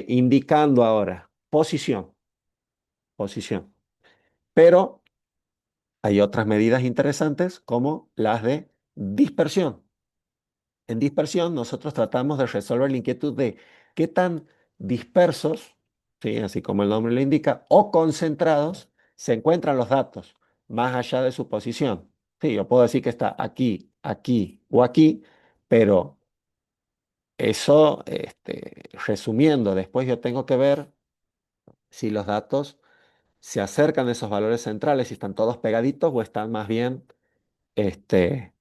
indicando ahora. Posición, posición. Pero hay otras medidas interesantes como las de dispersión. En dispersión, nosotros tratamos de resolver la inquietud de qué tan dispersos, ¿sí? Así como el nombre lo indica, o concentrados se encuentran los datos más allá de su posición. Sí, yo puedo decir que está aquí, aquí o aquí, pero eso, resumiendo, después yo tengo que ver si los datos se acercan a esos valores centrales, si están todos pegaditos o están más bien este,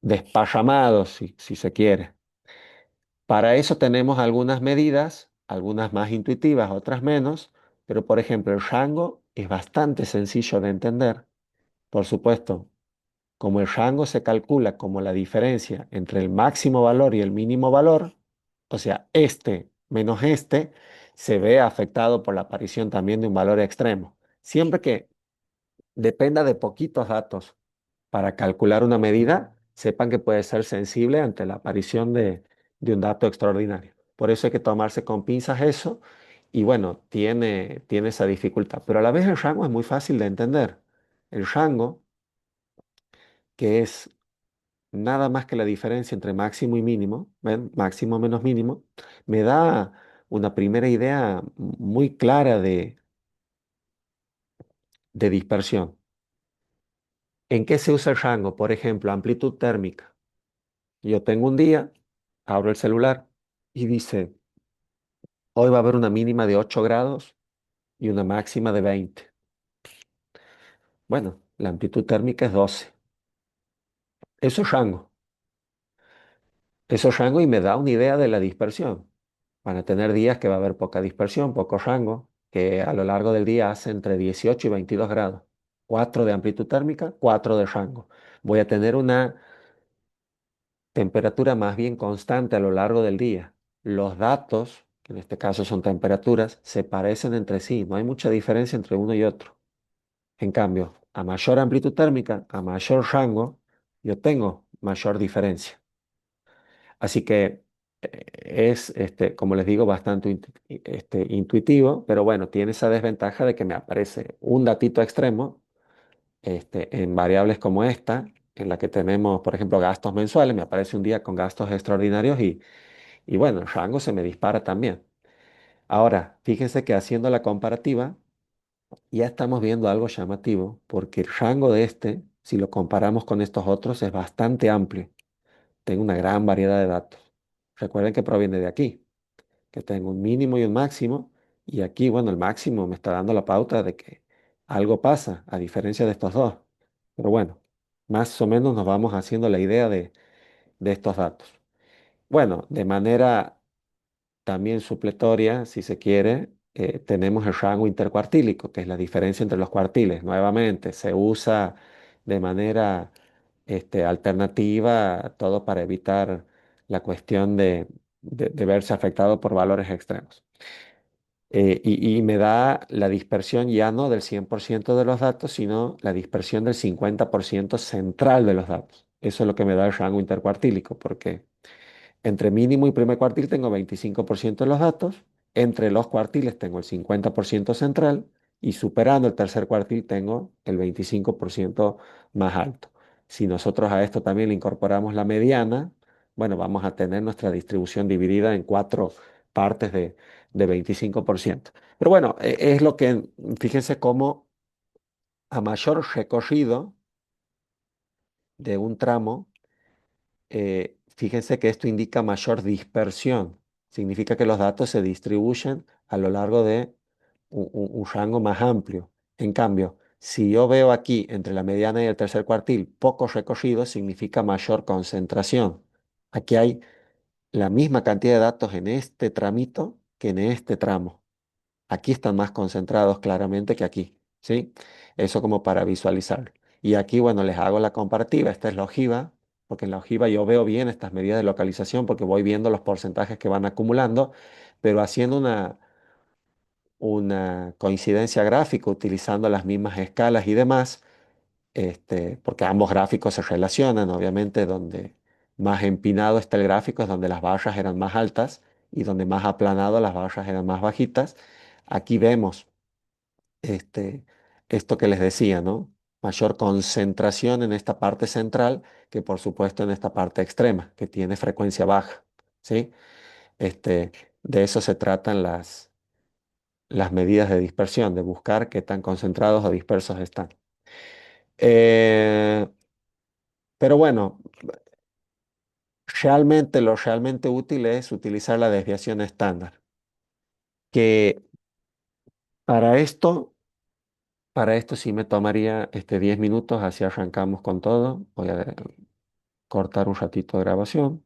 desparramados, si se quiere. Para eso tenemos algunas medidas, algunas más intuitivas, otras menos, pero por ejemplo el rango es bastante sencillo de entender. Por supuesto, como el rango se calcula como la diferencia entre el máximo valor y el mínimo valor, o sea, este menos este, se ve afectado por la aparición también de un valor extremo. Siempre que dependa de poquitos datos para calcular una medida, sepan que puede ser sensible ante la aparición de un dato extraordinario. Por eso hay que tomarse con pinzas eso y bueno, tiene esa dificultad. Pero a la vez el rango es muy fácil de entender. El rango, que es nada más que la diferencia entre máximo y mínimo, ¿ven? Máximo menos mínimo, me da una primera idea muy clara de dispersión. ¿En qué se usa el rango? Por ejemplo, amplitud térmica. Yo tengo un día, abro el celular y dice, hoy va a haber una mínima de 8 grados y una máxima de 20. Bueno, la amplitud térmica es 12. Eso es rango. Eso es rango y me da una idea de la dispersión. Van a tener días que va a haber poca dispersión, poco rango, que a lo largo del día hace entre 18 y 22 grados. 4 de amplitud térmica, 4 de rango. Voy a tener una temperatura más bien constante a lo largo del día. Los datos, que en este caso son temperaturas, se parecen entre sí. No hay mucha diferencia entre uno y otro. En cambio, a mayor amplitud térmica, a mayor rango, yo tengo mayor diferencia. Así que es, como les digo, bastante intuitivo, pero bueno, tiene esa desventaja de que me aparece un datito extremo en variables como esta, en la que tenemos, por ejemplo, gastos mensuales, me aparece un día con gastos extraordinarios y bueno, el rango se me dispara también. Ahora, fíjense que haciendo la comparativa, ya estamos viendo algo llamativo, porque el rango de si lo comparamos con estos otros, es bastante amplio. Tengo una gran variedad de datos. Recuerden que proviene de aquí, que tengo un mínimo y un máximo, y aquí, bueno, el máximo me está dando la pauta de que algo pasa, a diferencia de estos dos. Pero bueno, más o menos nos vamos haciendo la idea de estos datos. Bueno, de manera también supletoria, si se quiere, tenemos el rango intercuartílico, que es la diferencia entre los cuartiles. Nuevamente, se usa de manera alternativa, todo para evitar la cuestión de verse afectado por valores extremos. Y me da la dispersión ya no del 100% de los datos, sino la dispersión del 50% central de los datos. Eso es lo que me da el rango intercuartílico, porque entre mínimo y primer cuartil tengo 25% de los datos, entre los cuartiles tengo el 50% central y superando el tercer cuartil tengo el 25% más alto. Si nosotros a esto también le incorporamos la mediana, bueno, vamos a tener nuestra distribución dividida en cuatro partes de 25%. Pero bueno, es lo que, fíjense cómo a mayor recorrido de un tramo, fíjense que esto indica mayor dispersión. Significa que los datos se distribuyen a lo largo de un rango más amplio. En cambio, si yo veo aquí entre la mediana y el tercer cuartil poco recorrido, significa mayor concentración. Aquí hay la misma cantidad de datos en este tramito que en este tramo. Aquí están más concentrados claramente que aquí, ¿sí? Eso como para visualizar. Y aquí, bueno, les hago la comparativa. Esta es la ojiva, porque en la ojiva yo veo bien estas medidas de localización porque voy viendo los porcentajes que van acumulando, pero haciendo una coincidencia gráfica utilizando las mismas escalas y demás, porque ambos gráficos se relacionan, obviamente, donde más empinado está el gráfico es donde las barras eran más altas y donde más aplanado las barras eran más bajitas. Aquí vemos este, esto que les decía, ¿no? Mayor concentración en esta parte central que por supuesto en esta parte extrema, que tiene frecuencia baja, ¿sí? Este, de eso se tratan las medidas de dispersión, de buscar qué tan concentrados o dispersos están. Eh, pero bueno, lo realmente útil es utilizar la desviación estándar, que para esto, para esto sí me tomaría 10 minutos, así arrancamos con todo. Voy a cortar un ratito de grabación.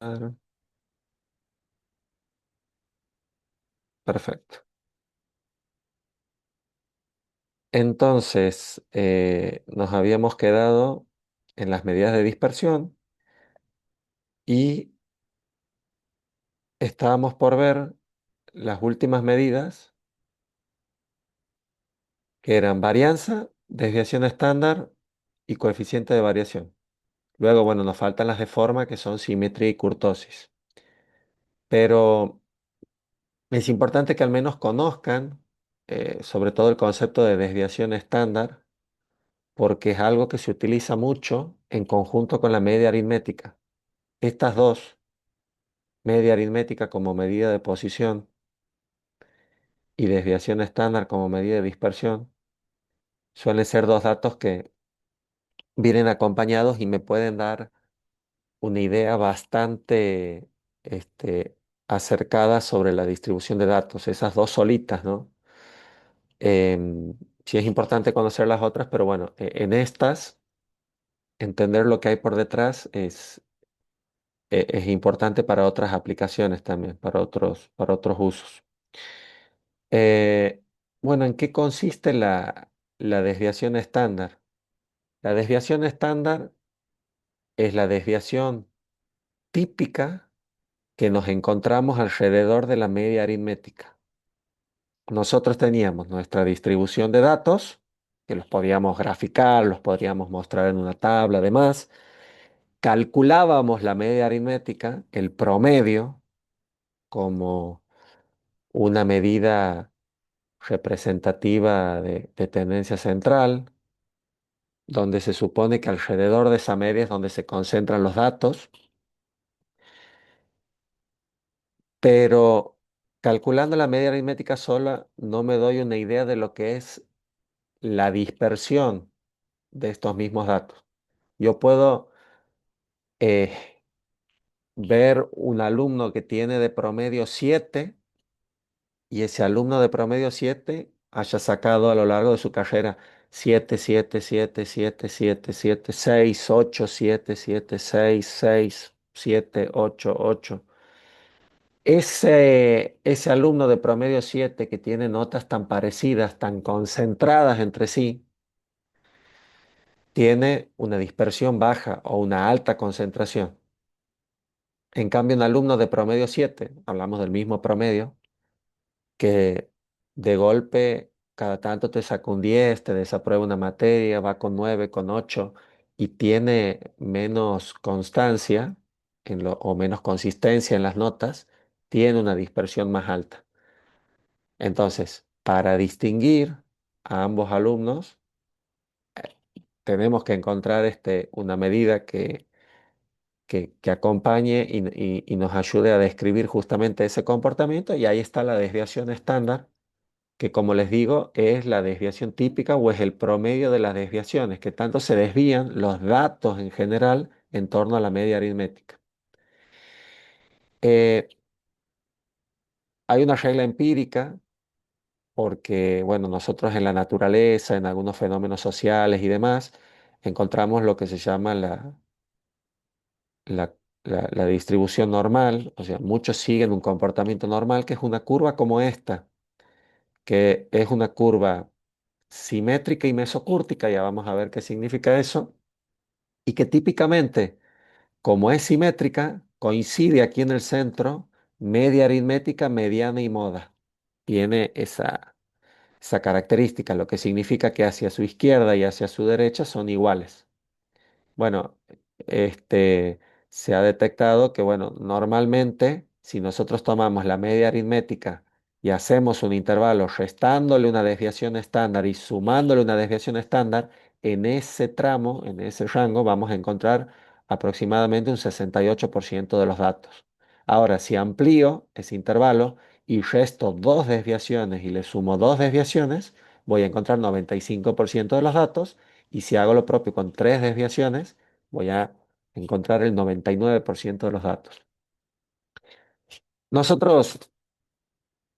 Claro, perfecto. Entonces, nos habíamos quedado en las medidas de dispersión y estábamos por ver las últimas medidas que eran varianza, desviación estándar y coeficiente de variación. Luego, bueno, nos faltan las de forma que son simetría y kurtosis. Pero es importante que al menos conozcan sobre todo el concepto de desviación estándar, porque es algo que se utiliza mucho en conjunto con la media aritmética. Estas dos, media aritmética como medida de posición y desviación estándar como medida de dispersión, suelen ser dos datos que vienen acompañados y me pueden dar una idea bastante acercada sobre la distribución de datos, esas dos solitas, ¿no? Sí es importante conocer las otras, pero bueno, en estas, entender lo que hay por detrás es importante para otras aplicaciones también, para otros usos. Eh, bueno, ¿en qué consiste la desviación estándar? La desviación estándar es la desviación típica que nos encontramos alrededor de la media aritmética. Nosotros teníamos nuestra distribución de datos, que los podíamos graficar, los podríamos mostrar en una tabla, además. Calculábamos la media aritmética, el promedio, como una medida representativa de tendencia central, donde se supone que alrededor de esa media es donde se concentran los datos, pero calculando la media aritmética sola no me doy una idea de lo que es la dispersión de estos mismos datos. Yo puedo eh, ver un alumno que tiene de promedio 7 y ese alumno de promedio 7 haya sacado a lo largo de su carrera 7 7 7 7 7 7 6 8 7 7 6 6 7 8 8. Ese alumno de promedio 7 que tiene notas tan parecidas, tan concentradas entre sí, tiene una dispersión baja o una alta concentración. En cambio, un alumno de promedio 7, hablamos del mismo promedio, que de golpe cada tanto te saca un 10, te desaprueba una materia, va con 9, con 8 y tiene menos constancia o menos consistencia en las notas, tiene una dispersión más alta. Entonces, para distinguir a ambos alumnos, tenemos que encontrar una medida que acompañe y nos ayude a describir justamente ese comportamiento y ahí está la desviación estándar, que como les digo es la desviación típica o es el promedio de las desviaciones, que tanto se desvían los datos en general en torno a la media aritmética. Eh, Hay una regla empírica porque, bueno, nosotros en la naturaleza, en algunos fenómenos sociales y demás, encontramos lo que se llama la, la distribución normal, o sea, muchos siguen un comportamiento normal, que es una curva como esta, que es una curva simétrica y mesocúrtica, ya vamos a ver qué significa eso, y que típicamente, como es simétrica, coincide aquí en el centro media aritmética, mediana y moda. Tiene esa característica, lo que significa que hacia su izquierda y hacia su derecha son iguales. Bueno, este, se ha detectado que, bueno, normalmente si nosotros tomamos la media aritmética y hacemos un intervalo restándole una desviación estándar y sumándole una desviación estándar, en ese tramo, en ese rango, vamos a encontrar aproximadamente un 68% de los datos. Ahora, si amplío ese intervalo y resto dos desviaciones y le sumo dos desviaciones, voy a encontrar 95% de los datos y si hago lo propio con tres desviaciones, voy a encontrar el 99% de los datos. Nosotros,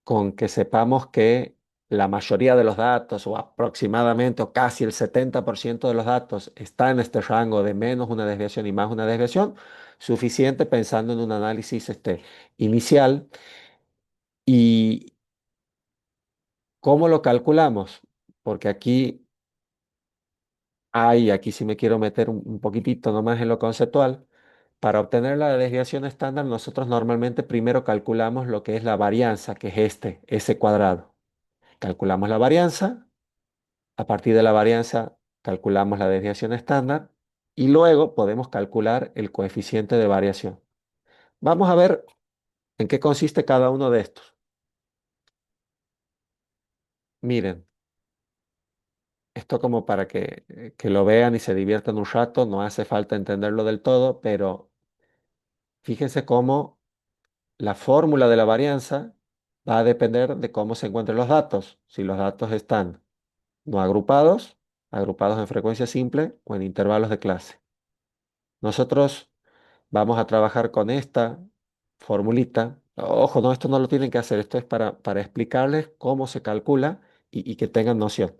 con que sepamos que la mayoría de los datos, o aproximadamente, o casi el 70% de los datos, está en este rango de menos una desviación y más una desviación, suficiente pensando en un análisis inicial. ¿Y cómo lo calculamos? Porque aquí sí me quiero meter un poquitito nomás en lo conceptual. Para obtener la desviación estándar, nosotros normalmente primero calculamos lo que es la varianza, que es ese cuadrado. Calculamos la varianza, a partir de la varianza calculamos la desviación estándar y luego podemos calcular el coeficiente de variación. Vamos a ver en qué consiste cada uno de estos. Miren, esto como para que lo vean y se diviertan un rato, no hace falta entenderlo del todo, pero fíjense cómo la fórmula de la varianza va a depender de cómo se encuentren los datos. Si los datos están no agrupados, agrupados en frecuencia simple o en intervalos de clase. Nosotros vamos a trabajar con esta formulita. Ojo, no, esto no lo tienen que hacer, esto es para explicarles cómo se calcula y que tengan noción.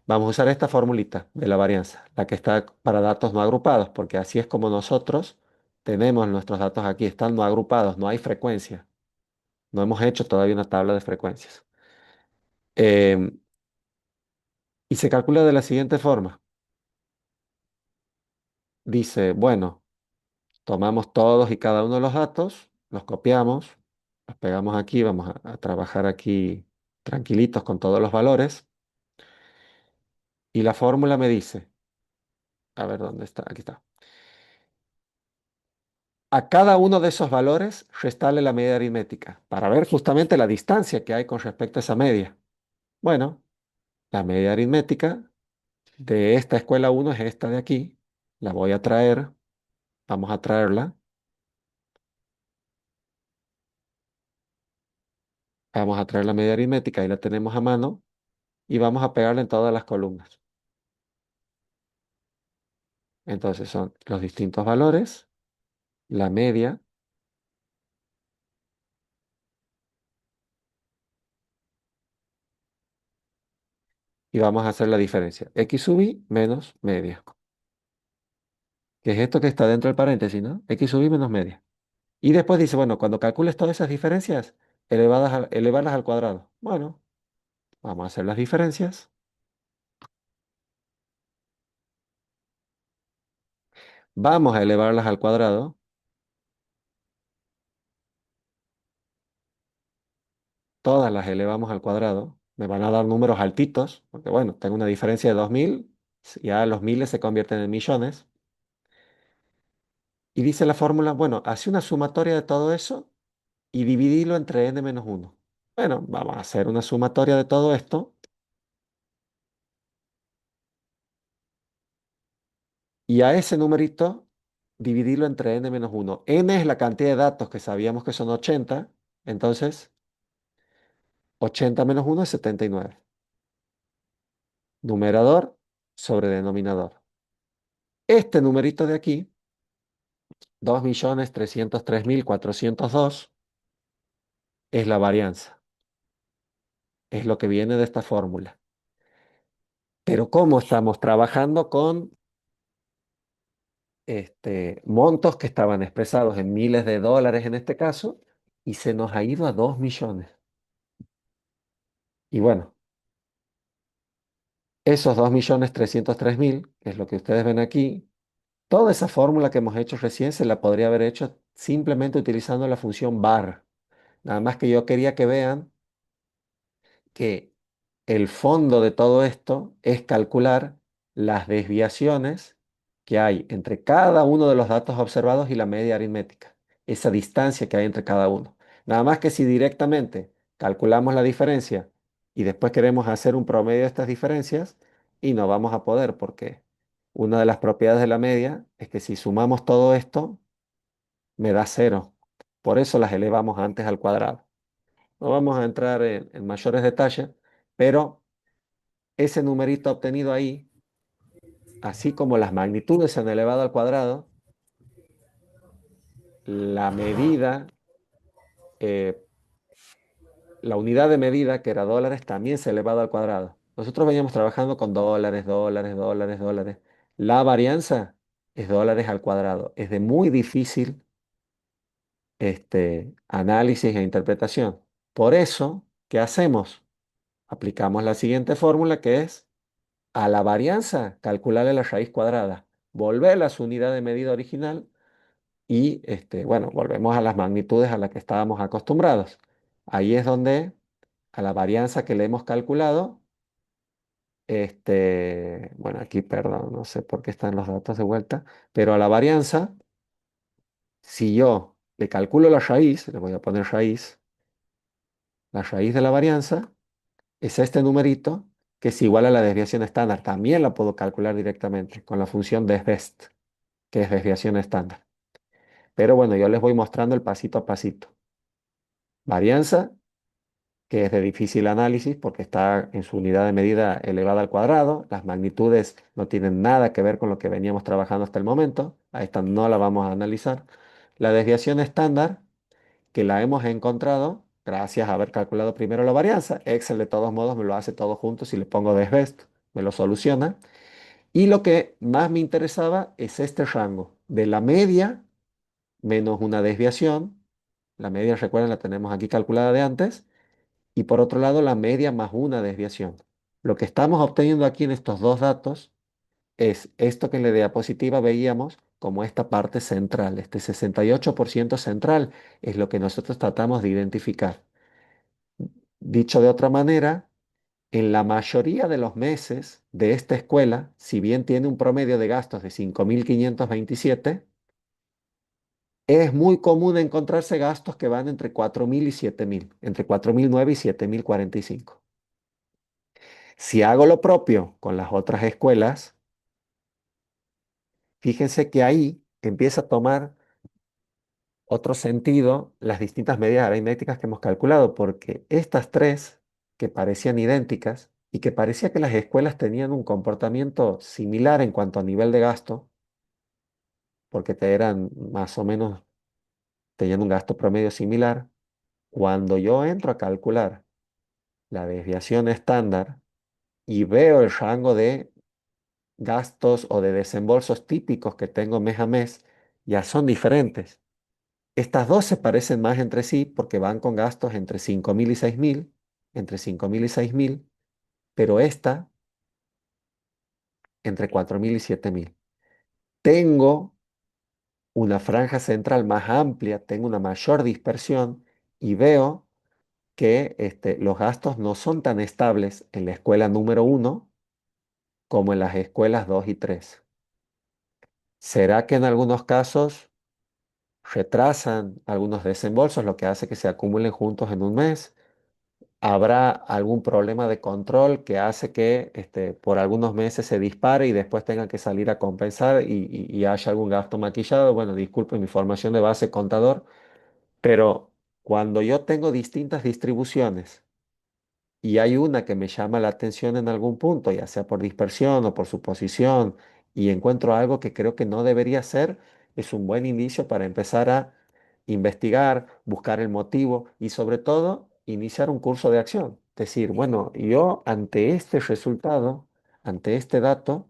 Vamos a usar esta formulita de la varianza, la que está para datos no agrupados, porque así es como nosotros tenemos nuestros datos aquí, están no agrupados, no hay frecuencia. No hemos hecho todavía una tabla de frecuencias. Em, y se calcula de la siguiente forma. Dice, bueno, tomamos todos y cada uno de los datos, los copiamos, los pegamos aquí, vamos a trabajar aquí tranquilitos con todos los valores. Y la fórmula me dice, a ver dónde está, aquí está. A cada uno de esos valores restarle la media aritmética para ver justamente la distancia que hay con respecto a esa media. Bueno, la media aritmética de esta escuela uno es esta de aquí. La voy a traer, vamos a traerla, vamos a traer la media aritmética, ahí la tenemos a mano y vamos a pegarla en todas las columnas. Entonces son los distintos valores, la media y vamos a hacer la diferencia. X sub i menos media, que es esto que está dentro del paréntesis, ¿no? X sub i menos media. Y después dice, bueno, cuando calcules todas esas diferencias, elevarlas al cuadrado. Bueno, vamos a hacer las diferencias. Vamos a elevarlas al cuadrado. Todas las elevamos al cuadrado. Me van a dar números altitos, porque bueno, tengo una diferencia de 2000. Ya los miles se convierten en millones. Y dice la fórmula, bueno, hace una sumatoria de todo eso y dividirlo entre n menos 1. Bueno, vamos a hacer una sumatoria de todo esto. Y a ese numerito, dividirlo entre n menos 1. N es la cantidad de datos que sabíamos que son 80. Entonces, 80 menos 1 es 79. Numerador sobre denominador. Este numerito de aquí, 2.303.402, es la varianza. Es lo que viene de esta fórmula. Pero ¿cómo estamos trabajando con montos que estaban expresados en miles de dólares en este caso, y se nos ha ido a 2 millones? Y bueno, esos 2.303.000, que es lo que ustedes ven aquí, toda esa fórmula que hemos hecho recién se la podría haber hecho simplemente utilizando la función var. Nada más que yo quería que vean que el fondo de todo esto es calcular las desviaciones que hay entre cada uno de los datos observados y la media aritmética, esa distancia que hay entre cada uno. Nada más que si directamente calculamos la diferencia y después queremos hacer un promedio de estas diferencias, y no vamos a poder porque una de las propiedades de la media es que si sumamos todo esto, me da cero. Por eso las elevamos antes al cuadrado. No vamos a entrar en mayores detalles, pero ese numerito obtenido ahí, así como las magnitudes se han elevado al cuadrado, la medida, eh, la unidad de medida, que era dólares, también se ha elevado al cuadrado. Nosotros veníamos trabajando con dólares, dólares, dólares, dólares. La varianza es dólares al cuadrado. Es de muy difícil análisis e interpretación. Por eso, ¿qué hacemos? Aplicamos la siguiente fórmula, que es a la varianza, calcularle la raíz cuadrada, volverla a su unidad de medida original y, bueno, volvemos a las magnitudes a las que estábamos acostumbrados. Ahí es donde a la varianza que le hemos calculado, bueno, aquí, perdón, no sé por qué están los datos de vuelta, pero a la varianza, si yo le calculo la raíz, le voy a poner raíz, la raíz de la varianza es este numerito que es igual a la desviación estándar. También la puedo calcular directamente con la función desbest, que es desviación estándar. Pero bueno, yo les voy mostrando el pasito a pasito. Varianza, que es de difícil análisis porque está en su unidad de medida elevada al cuadrado. Las magnitudes no tienen nada que ver con lo que veníamos trabajando hasta el momento. A esta no la vamos a analizar. La desviación estándar, que la hemos encontrado gracias a haber calculado primero la varianza. Excel de todos modos me lo hace todo junto si le pongo desbest, me lo soluciona. Y lo que más me interesaba es este rango de la media menos una desviación. La media, recuerden, la tenemos aquí calculada de antes. Y por otro lado, la media más una desviación. Lo que estamos obteniendo aquí en estos dos datos es esto que en la diapositiva veíamos como esta parte central. Este 68% central es lo que nosotros tratamos de identificar. Dicho de otra manera, en la mayoría de los meses de esta escuela, si bien tiene un promedio de gastos de 5.527, es muy común encontrarse gastos que van entre 4.000 y 7.000, entre 4.009 y 7.045. Si hago lo propio con las otras escuelas, fíjense que ahí empieza a tomar otro sentido las distintas medidas aritméticas que hemos calculado, porque estas tres que parecían idénticas y que parecía que las escuelas tenían un comportamiento similar en cuanto a nivel de gasto, porque te eran más o menos, tenían un gasto promedio similar, cuando yo entro a calcular la desviación estándar y veo el rango de gastos o de desembolsos típicos que tengo mes a mes, ya son diferentes. Estas dos se parecen más entre sí porque van con gastos entre 5.000 y 6.000, entre 5.000 y 6.000, pero esta entre 4.000 y 7.000. Tengo una franja central más amplia, tengo una mayor dispersión y veo que los gastos no son tan estables en la escuela número uno como en las escuelas 2 y 3. ¿Será que en algunos casos retrasan algunos desembolsos, lo que hace que se acumulen juntos en un mes? ¿Habrá algún problema de control que hace que por algunos meses se dispare y después tengan que salir a compensar y haya algún gasto maquillado? Bueno, disculpen mi formación de base contador, pero cuando yo tengo distintas distribuciones y hay una que me llama la atención en algún punto, ya sea por dispersión o por suposición, y encuentro algo que creo que no debería ser, es un buen inicio para empezar a investigar, buscar el motivo y sobre todo iniciar un curso de acción. Decir, bueno, yo ante este resultado, ante este dato,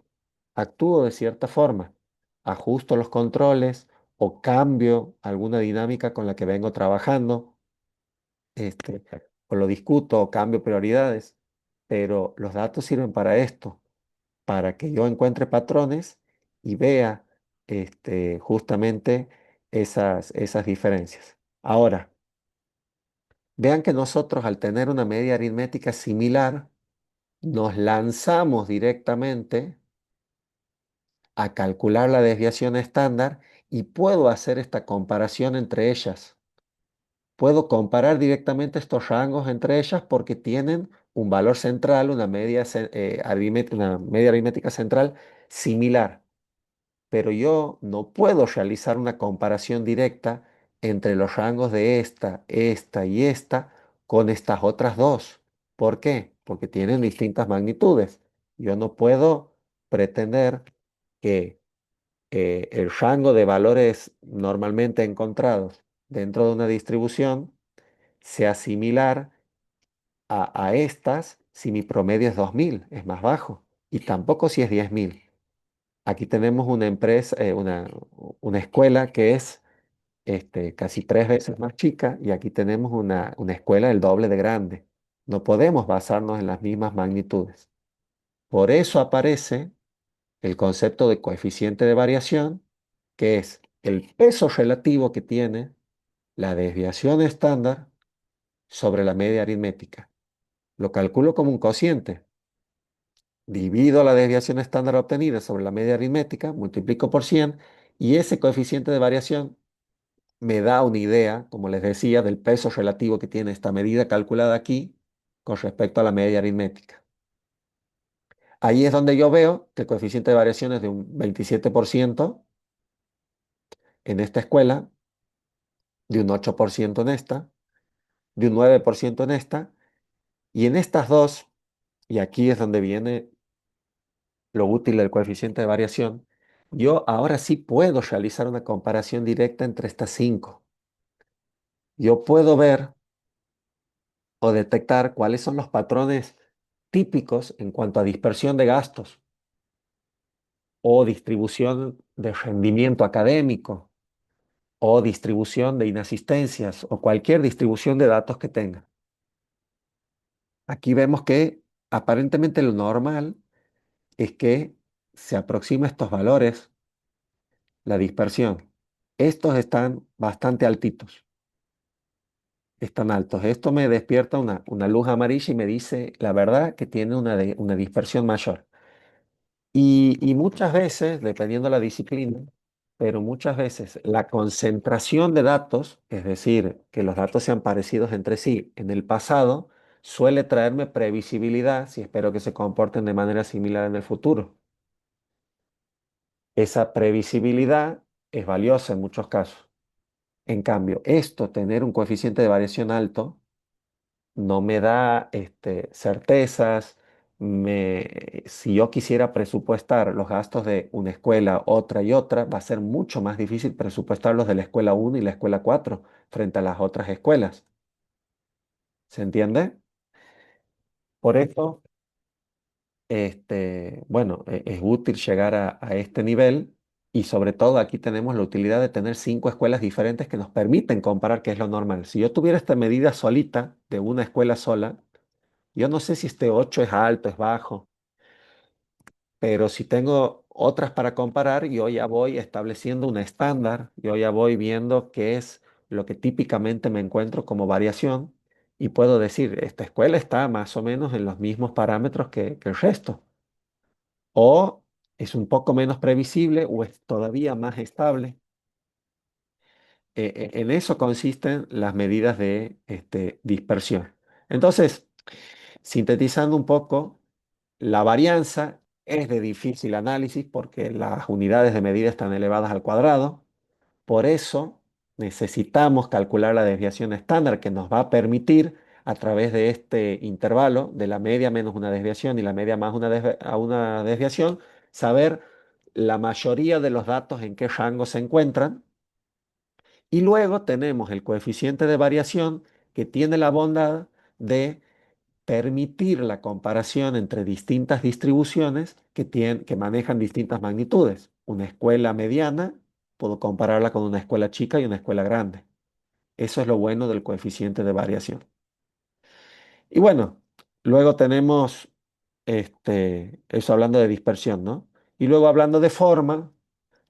actúo de cierta forma, ajusto los controles o cambio alguna dinámica con la que vengo trabajando, este, o lo discuto o cambio prioridades, pero los datos sirven para esto, para que yo encuentre patrones y vea justamente esas diferencias. Ahora, vean que nosotros al tener una media aritmética similar, nos lanzamos directamente a calcular la desviación estándar y puedo hacer esta comparación entre ellas. Puedo comparar directamente estos rangos entre ellas porque tienen un valor central, una media aritmética central similar. Pero yo no puedo realizar una comparación directa entre los rangos de esta y esta con estas otras dos. ¿Por qué? Porque tienen distintas magnitudes. Yo no puedo pretender que el rango de valores normalmente encontrados dentro de una distribución sea similar a estas si mi promedio es 2.000, es más bajo, y tampoco si es 10.000. Aquí tenemos una empresa, una escuela que es casi 3 veces más chica y aquí tenemos una escuela del doble de grande. No podemos basarnos en las mismas magnitudes. Por eso aparece el concepto de coeficiente de variación, que es el peso relativo que tiene la desviación estándar sobre la media aritmética. Lo calculo como un cociente. Divido la desviación estándar obtenida sobre la media aritmética, multiplico por 100 y ese coeficiente de variación me da una idea, como les decía, del peso relativo que tiene esta medida calculada aquí con respecto a la media aritmética. Ahí es donde yo veo que el coeficiente de variación es de un 27% en esta escuela, de un 8% en esta, de un 9% en esta, y en estas dos, y aquí es donde viene lo útil del coeficiente de variación, yo ahora sí puedo realizar una comparación directa entre estas cinco. Yo puedo ver o detectar cuáles son los patrones típicos en cuanto a dispersión de gastos o distribución de rendimiento académico o distribución de inasistencias o cualquier distribución de datos que tenga. Aquí vemos que aparentemente lo normal es que se aproxima a estos valores la dispersión. Estos están bastante altitos, están altos. Esto me despierta una luz amarilla y me dice la verdad que tiene una dispersión mayor. Y muchas veces, dependiendo de la disciplina, pero muchas veces la concentración de datos, es decir, que los datos sean parecidos entre sí en el pasado, suele traerme previsibilidad si espero que se comporten de manera similar en el futuro. Esa previsibilidad es valiosa en muchos casos. En cambio, esto, tener un coeficiente de variación alto, no me da certezas. Si yo quisiera presupuestar los gastos de una escuela, otra y otra, va a ser mucho más difícil presupuestar los de la escuela 1 y la escuela 4 frente a las otras escuelas. ¿Se entiende? Por eso, bueno, es útil llegar a este nivel y sobre todo aquí tenemos la utilidad de tener cinco escuelas diferentes que nos permiten comparar qué es lo normal. Si yo tuviera esta medida solita de una escuela sola, yo no sé si este 8 es alto, es bajo, pero si tengo otras para comparar, yo ya voy estableciendo un estándar, yo ya voy viendo qué es lo que típicamente me encuentro como variación y puedo decir, esta escuela está más o menos en los mismos parámetros que el resto, o es un poco menos previsible o es todavía más estable. En eso consisten las medidas de dispersión. Entonces, sintetizando un poco, la varianza es de difícil análisis porque las unidades de medida están elevadas al cuadrado. Por eso necesitamos calcular la desviación estándar que nos va a permitir a través de este intervalo de la media menos una desviación y la media más una desviación, saber la mayoría de los datos en qué rango se encuentran. Y luego tenemos el coeficiente de variación que tiene la bondad de permitir la comparación entre distintas distribuciones que manejan distintas magnitudes. Una escuela mediana, puedo compararla con una escuela chica y una escuela grande. Eso es lo bueno del coeficiente de variación. Y bueno, luego tenemos eso hablando de dispersión, ¿no? Y luego hablando de forma,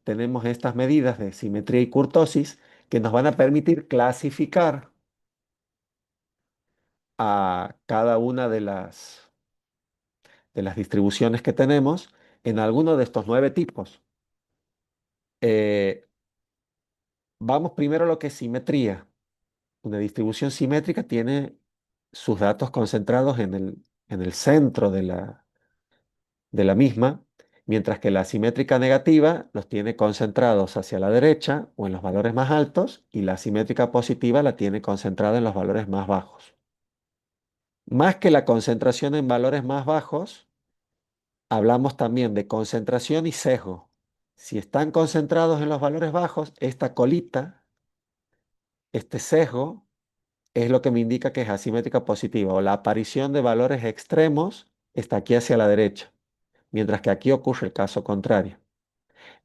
tenemos estas medidas de simetría y kurtosis que nos van a permitir clasificar a cada una de las distribuciones que tenemos en alguno de estos 9 tipos. Eh, Vamos primero a lo que es simetría. Una distribución simétrica tiene sus datos concentrados en el centro de la misma, mientras que la simétrica negativa los tiene concentrados hacia la derecha o en los valores más altos y la simétrica positiva la tiene concentrada en los valores más bajos. Más que la concentración en valores más bajos, hablamos también de concentración y sesgo. Si están concentrados en los valores bajos, esta colita, este sesgo, es lo que me indica que es asimétrica positiva o la aparición de valores extremos está aquí hacia la derecha, mientras que aquí ocurre el caso contrario.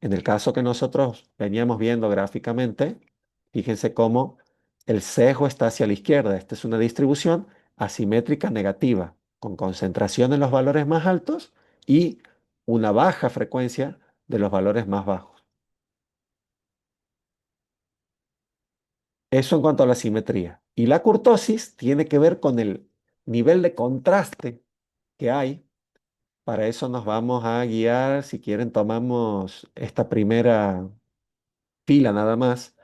En el caso que nosotros veníamos viendo gráficamente, fíjense cómo el sesgo está hacia la izquierda. Esta es una distribución asimétrica negativa, con concentración en los valores más altos y una baja frecuencia de los valores más bajos. Eso en cuanto a la simetría. Y la kurtosis tiene que ver con el nivel de contraste que hay. Para eso nos vamos a guiar, si quieren tomamos esta primera fila nada más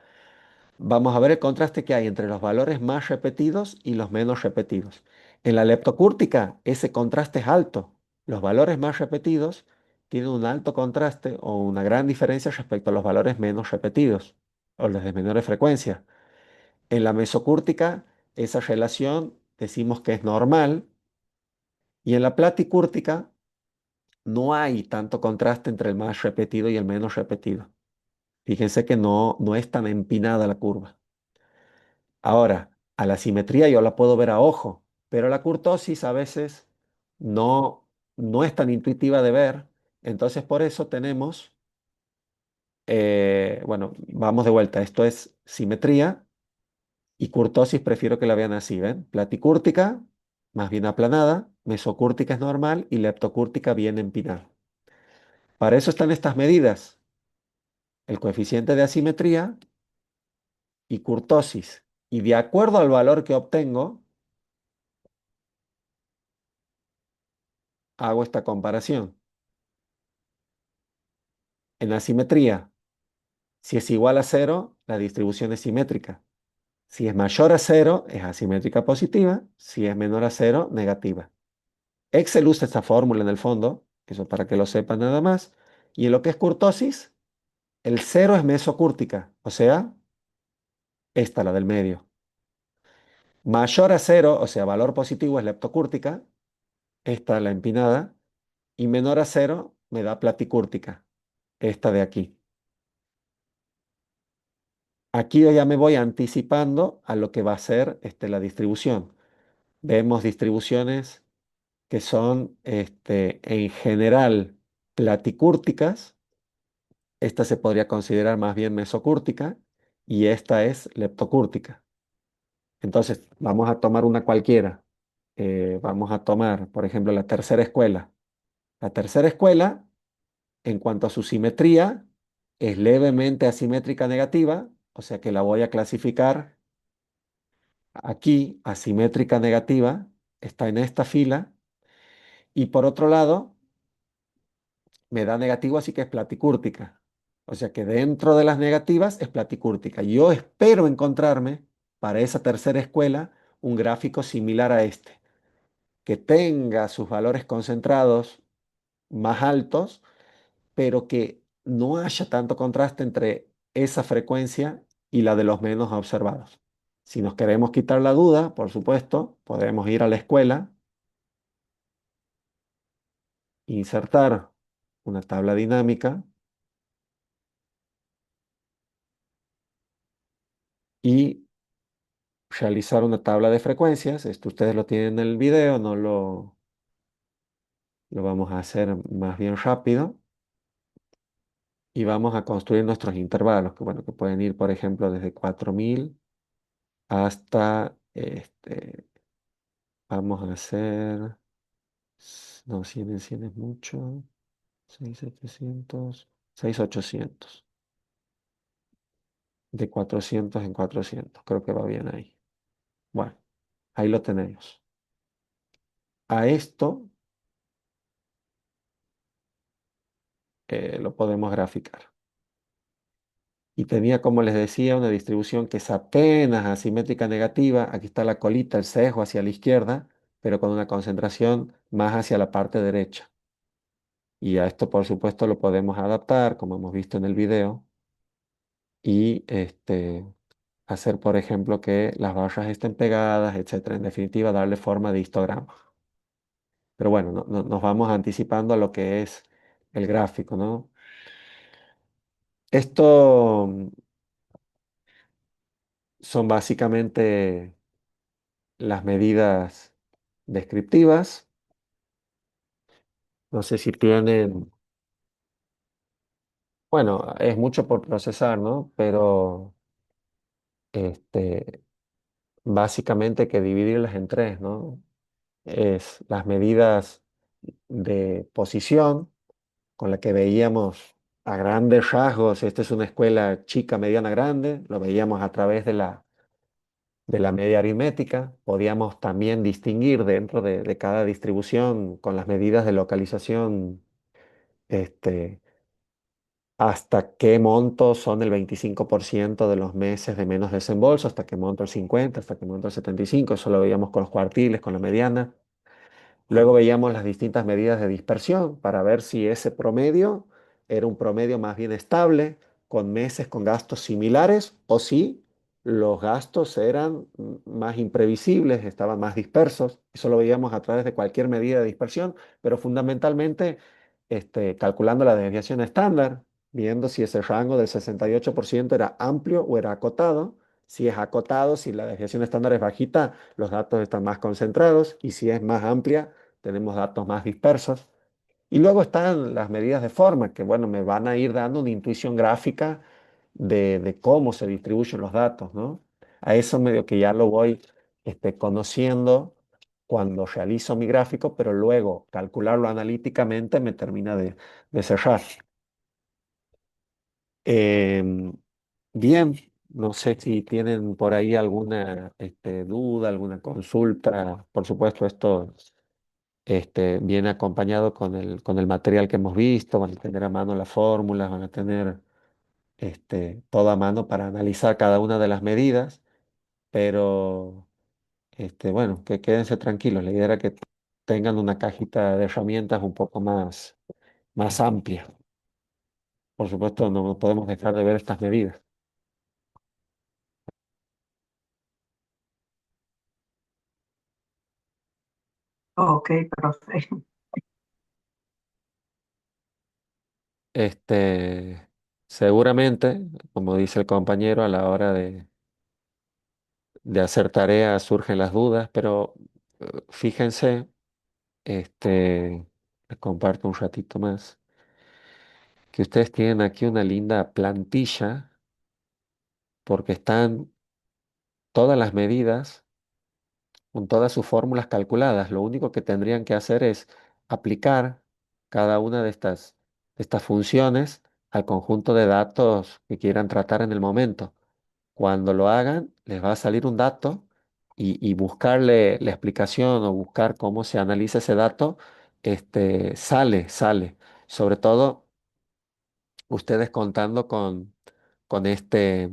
vamos a ver el contraste que hay entre los valores más repetidos y los menos repetidos. En la leptocúrtica, ese contraste es alto. Los valores más repetidos tienen un alto contraste o una gran diferencia respecto a los valores menos repetidos o los de menores frecuencias. En la mesocúrtica, esa relación decimos que es normal, y en la platicúrtica no hay tanto contraste entre el más repetido y el menos repetido. Fíjense que no es tan empinada la curva. Ahora, a la simetría yo la puedo ver a ojo, pero la curtosis a veces no, no es tan intuitiva de ver. Entonces, por eso tenemos, bueno, vamos de vuelta. Esto es simetría y curtosis, prefiero que la vean así, ¿ven? Platicúrtica, más bien aplanada, mesocúrtica es normal y leptocúrtica bien empinada. Para eso están estas medidas, el coeficiente de asimetría y curtosis. Y de acuerdo al valor que obtengo, hago esta comparación. En asimetría, si es igual a cero, la distribución es simétrica. Si es mayor a cero, es asimétrica positiva. Si es menor a cero, negativa. Excel usa esta fórmula en el fondo, eso para que lo sepan nada más. Y en lo que es curtosis, el cero es mesocúrtica, o sea, esta, la del medio. Mayor a cero, o sea, valor positivo es leptocúrtica, esta la empinada, y menor a cero me da platicúrtica, esta de aquí. Aquí yo ya me voy anticipando a lo que va a ser la distribución. Vemos distribuciones que son en general platicúrticas. Esta se podría considerar más bien mesocúrtica y esta es leptocúrtica. Entonces, vamos a tomar una cualquiera. Vamos a tomar, por ejemplo, la tercera escuela. La tercera escuela, en cuanto a su simetría, es levemente asimétrica negativa, o sea que la voy a clasificar aquí, asimétrica negativa, está en esta fila, y por otro lado, me da negativo, así que es platicúrtica. O sea que dentro de las negativas es platicúrtica. Yo espero encontrarme para esa tercera escuela un gráfico similar a este, que tenga sus valores concentrados más altos, pero que no haya tanto contraste entre esa frecuencia y la de los menos observados. Si nos queremos quitar la duda, por supuesto, podemos ir a la escuela, insertar una tabla dinámica y realizar una tabla de frecuencias. Esto ustedes lo tienen en el video, no lo vamos a hacer más bien rápido. Y vamos a construir nuestros intervalos, que bueno, que pueden ir, por ejemplo, desde 4000 hasta, vamos a hacer, no, 100 en 100 es mucho, 6700, 6800, de 400 en 400, creo que va bien ahí. Bueno, ahí lo tenemos. A esto lo podemos graficar. Y tenía, como les decía, una distribución que es apenas asimétrica negativa. Aquí está la colita, el sesgo hacia la izquierda, pero con una concentración más hacia la parte derecha. Y a esto, por supuesto, lo podemos adaptar, como hemos visto en el video, y hacer, por ejemplo, que las barras estén pegadas, etcétera. En definitiva, darle forma de histograma. Pero bueno, nos vamos anticipando a lo que es el gráfico, ¿no? Esto son básicamente las medidas descriptivas. No sé si tienen, bueno, es mucho por procesar, ¿no? Pero este, básicamente hay que dividirlas en tres, ¿no? Es las medidas de posición, con la que veíamos a grandes rasgos, esta es una escuela chica, mediana, grande, lo veíamos a través de la media aritmética. Podíamos también distinguir dentro de cada distribución con las medidas de localización, este, hasta qué monto son el 25% de los meses de menos desembolso, hasta qué monto el 50, hasta qué monto el 75, eso lo veíamos con los cuartiles, con la mediana. Luego veíamos las distintas medidas de dispersión para ver si ese promedio era un promedio más bien estable, con meses con gastos similares, o si los gastos eran más imprevisibles, estaban más dispersos. Eso lo veíamos a través de cualquier medida de dispersión, pero fundamentalmente calculando la desviación estándar, viendo si ese rango del 68% era amplio o era acotado. Si es acotado, si la desviación estándar es bajita, los datos están más concentrados, y si es más amplia, tenemos datos más dispersos. Y luego están las medidas de forma, que bueno, me van a ir dando una intuición gráfica de cómo se distribuyen los datos, ¿no? A eso medio que ya lo voy conociendo cuando realizo mi gráfico, pero luego calcularlo analíticamente me termina de cerrar. Em, Bien, no sé si tienen por ahí alguna duda, alguna consulta. Por supuesto, esto viene acompañado con el material que hemos visto, van a tener a mano las fórmulas, van a tener todo a mano para analizar cada una de las medidas, pero bueno, que quédense tranquilos. La idea era que tengan una cajita de herramientas un poco más amplia. Por supuesto, no podemos dejar de ver estas medidas. Ok, profe. Este, Seguramente, como dice el compañero, a la hora de hacer tareas surgen las dudas, pero fíjense, les comparto un ratito más, que ustedes tienen aquí una linda plantilla porque están todas las medidas con todas sus fórmulas calculadas. Lo único que tendrían que hacer es aplicar cada una de estas funciones al conjunto de datos que quieran tratar en el momento. Cuando lo hagan, les va a salir un dato, y buscarle la explicación o buscar cómo se analiza ese dato, sale. Sobre todo ustedes contando con, con esta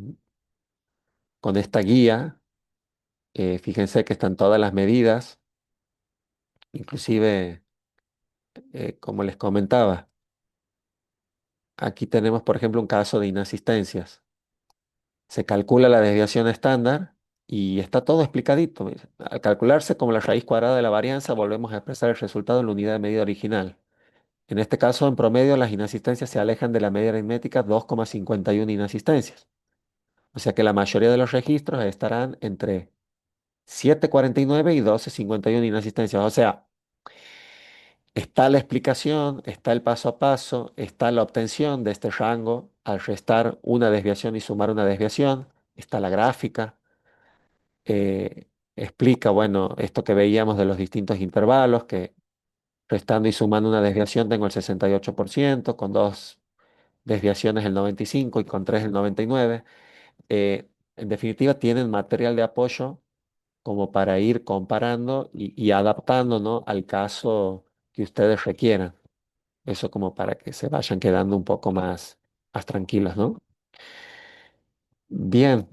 guía. Fíjense que están todas las medidas, inclusive, como les comentaba, aquí tenemos, por ejemplo, un caso de inasistencias. Se calcula la desviación estándar y está todo explicadito. Mira. Al calcularse como la raíz cuadrada de la varianza, volvemos a expresar el resultado en la unidad de medida original. En este caso, en promedio, las inasistencias se alejan de la media aritmética 2,51 inasistencias. O sea que la mayoría de los registros estarán entre 7,49 y 12,51 inasistencias. O sea, está la explicación, está el paso a paso, está la obtención de este rango al restar una desviación y sumar una desviación, está la gráfica. eh, Explica, bueno, esto que veíamos de los distintos intervalos, que restando y sumando una desviación tengo el 68%, con dos desviaciones el 95% y con tres el 99%. En definitiva, tienen material de apoyo como para ir comparando y adaptando, ¿no?, al caso que ustedes requieran. Eso como para que se vayan quedando un poco más tranquilos, ¿no? Bien,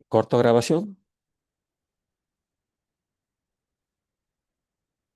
corto grabación.